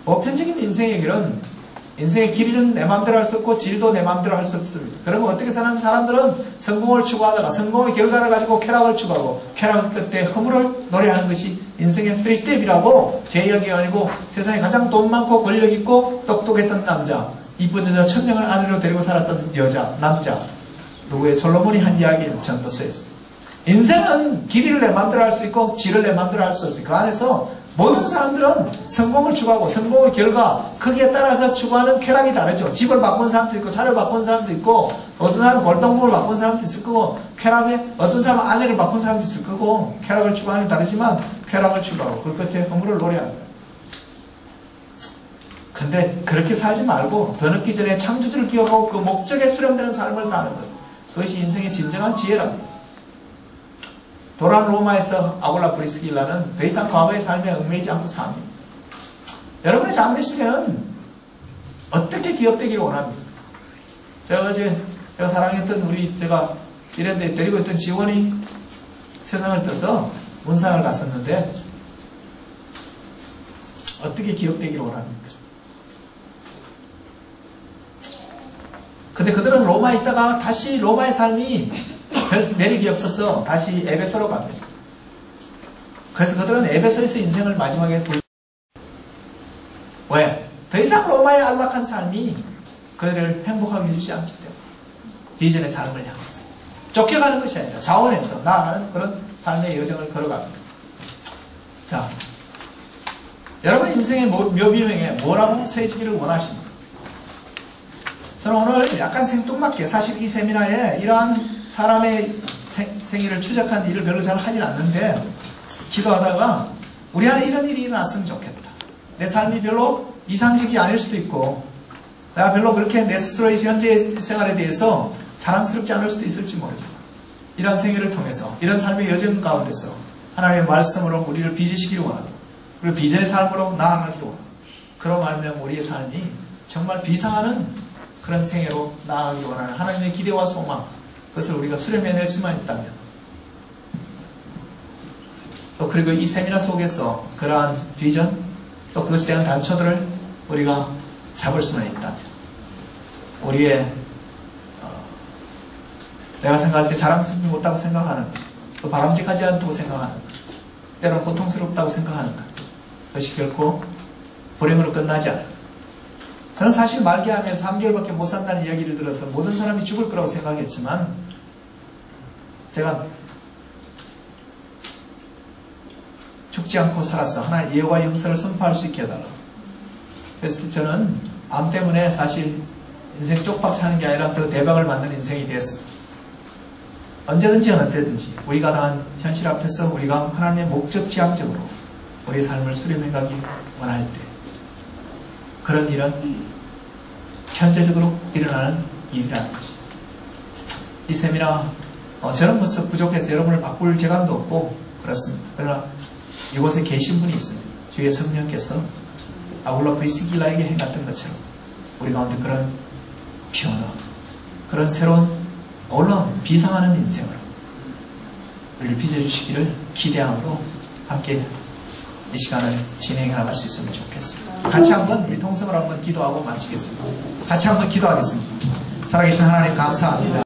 보편적인 인생의 길은 인생의 길이는 내 마음대로 할 수 없고 질도 내 마음대로 할 수 없습니다. 그러면 어떻게 사는 사람들은 성공을 추구하다가 성공의 결과를 가지고 쾌락을 추구하고 쾌락 끝에 허물을 노래하는 것이 인생의 3스텝이라고 제 이야기가 아니고 세상에 가장 돈 많고 권력 있고 똑똑했던 남자, 이쁜 여자 1000명을 아내로 데리고 살았던 남자 누구의 솔로몬이 한 이야기를 전도서였어요. 인생은 길이를 내 마음대로 할 수 있고 질을 내 마음대로 할 수 없어요. 그 안에서 모든 사람들은 성공을 추구하고 성공의 결과 거기에 따라서 추구하는 쾌락이 다르죠. 집을 바꾼 사람도 있고 차를 바꾼 사람도 있고 어떤 사람은 골동품을 바꾼 사람도 있을 거고 쾌락에 어떤 사람은 아내를 바꾼 사람도 있을 거고 쾌락을 추구하는 게 다르지만 쾌락을 추구하고 그 끝에 허물을 노래합니다. 근데 그렇게 살지 말고 더 늦기 전에 창조주를 기억하고 그 목적에 수렴되는 삶을 사는 것, 그것이 인생의 진정한 지혜랍니다. 도란 로마에서 아굴라 브리스길라는 더 이상 과거의 삶에 얽매이지 않고 삽니다. 여러분의 장래시대는 어떻게 기억되기를 원합니까? 제가 어제 제가 사랑했던 제가 이런 데 데리고 있던 지원이 세상을 떠서 문상을 갔었는데 어떻게 기억되기를 원합니까? 근데 그들은 로마에 있다가 다시 로마의 삶이 별 매력이 없어서 다시 에베소로 갑니다. 그래서 그들은 에베소에서 인생을 마지막에 왜? 더 이상 로마의 안락한 삶이 그들을 행복하게 해주지 않기 때문에 비전의 삶을 향해서 쫓겨가는 것이 아니라 자원해서 나아가는 그런 삶의 여정을 걸어갑니다. 자, 여러분 인생의 묘비명에 뭐라고 세지기를 원하십니까? 저는 오늘 약간 생뚱맞게 사실 이 세미나에 이러한 사람의 생일을 추적한 일을 별로 잘 하진 않는데 기도하다가 우리 안에 이런 일이 일어났으면 좋겠다. 내 삶이 별로 이상적이 아닐 수도 있고 내가 별로 그렇게 내 스스로의 현재 생활에 대해서 자랑스럽지 않을 수도 있을지 모르지만 이런 생일을 통해서 이런 삶의 여정 가운데서 하나님의 말씀으로 우리를 빚으시기를 원하고 그리고 비전의 삶으로 나아가기를 원하고 그런 말면 우리의 삶이 정말 비상하는 그런 생애로 나아가기를 원하는 하나님의 기대와 소망, 그것을 우리가 수렴해낼 수만 있다면 또 그리고 이 세미나 속에서 그러한 비전 또 그것에 대한 단초들을 우리가 잡을 수만 있다면 우리의 내가 생각할 때 자랑스럽지 못하고 생각하는 것, 또 바람직하지 않다고 생각하는 것, 때로는 고통스럽다고 생각하는 것, 그것이 결코 불행으로 끝나지 않아요. 저는 사실 말기암에서 3개월밖에 못 산다는 이야기를 들어서 모든 사람이 죽을 거라고 생각했지만 제가 죽지 않고 살아서 하나님 예호와 영생을 선포할 수 있게 해달라고. 그래서 저는 암 때문에 사실 인생 쪽박 사는 게 아니라 더 대박을 맞는 인생이 됐습니다. 언제든지 어느 때든지 우리가 당한 현실 앞에서 우리가 하나님의 목적 지향적으로 우리의 삶을 수렴해가기 원할 때 그런 일은 현재적으로 일어나는 일이라는 것입니다. 이 세미나 저는 벌써 부족해서 여러분을 바꿀 재간도 없고 그렇습니다. 그러나 이곳에 계신 분이 있습니다. 주의 성령께서 아굴라 브리스길라에게 행했던 것처럼 우리 가운데 그런 변화, 그런 새로운 놀라운 비상하는 인생으로 우리를 빚어주시기를 기대함으로 함께 이 시간을 진행해 나갈 수 있으면 좋겠습니다. 같이 한번 우리 통성을 한번 기도하고 마치겠습니다. 같이 한번 기도하겠습니다. 살아계신 하나님 감사합니다.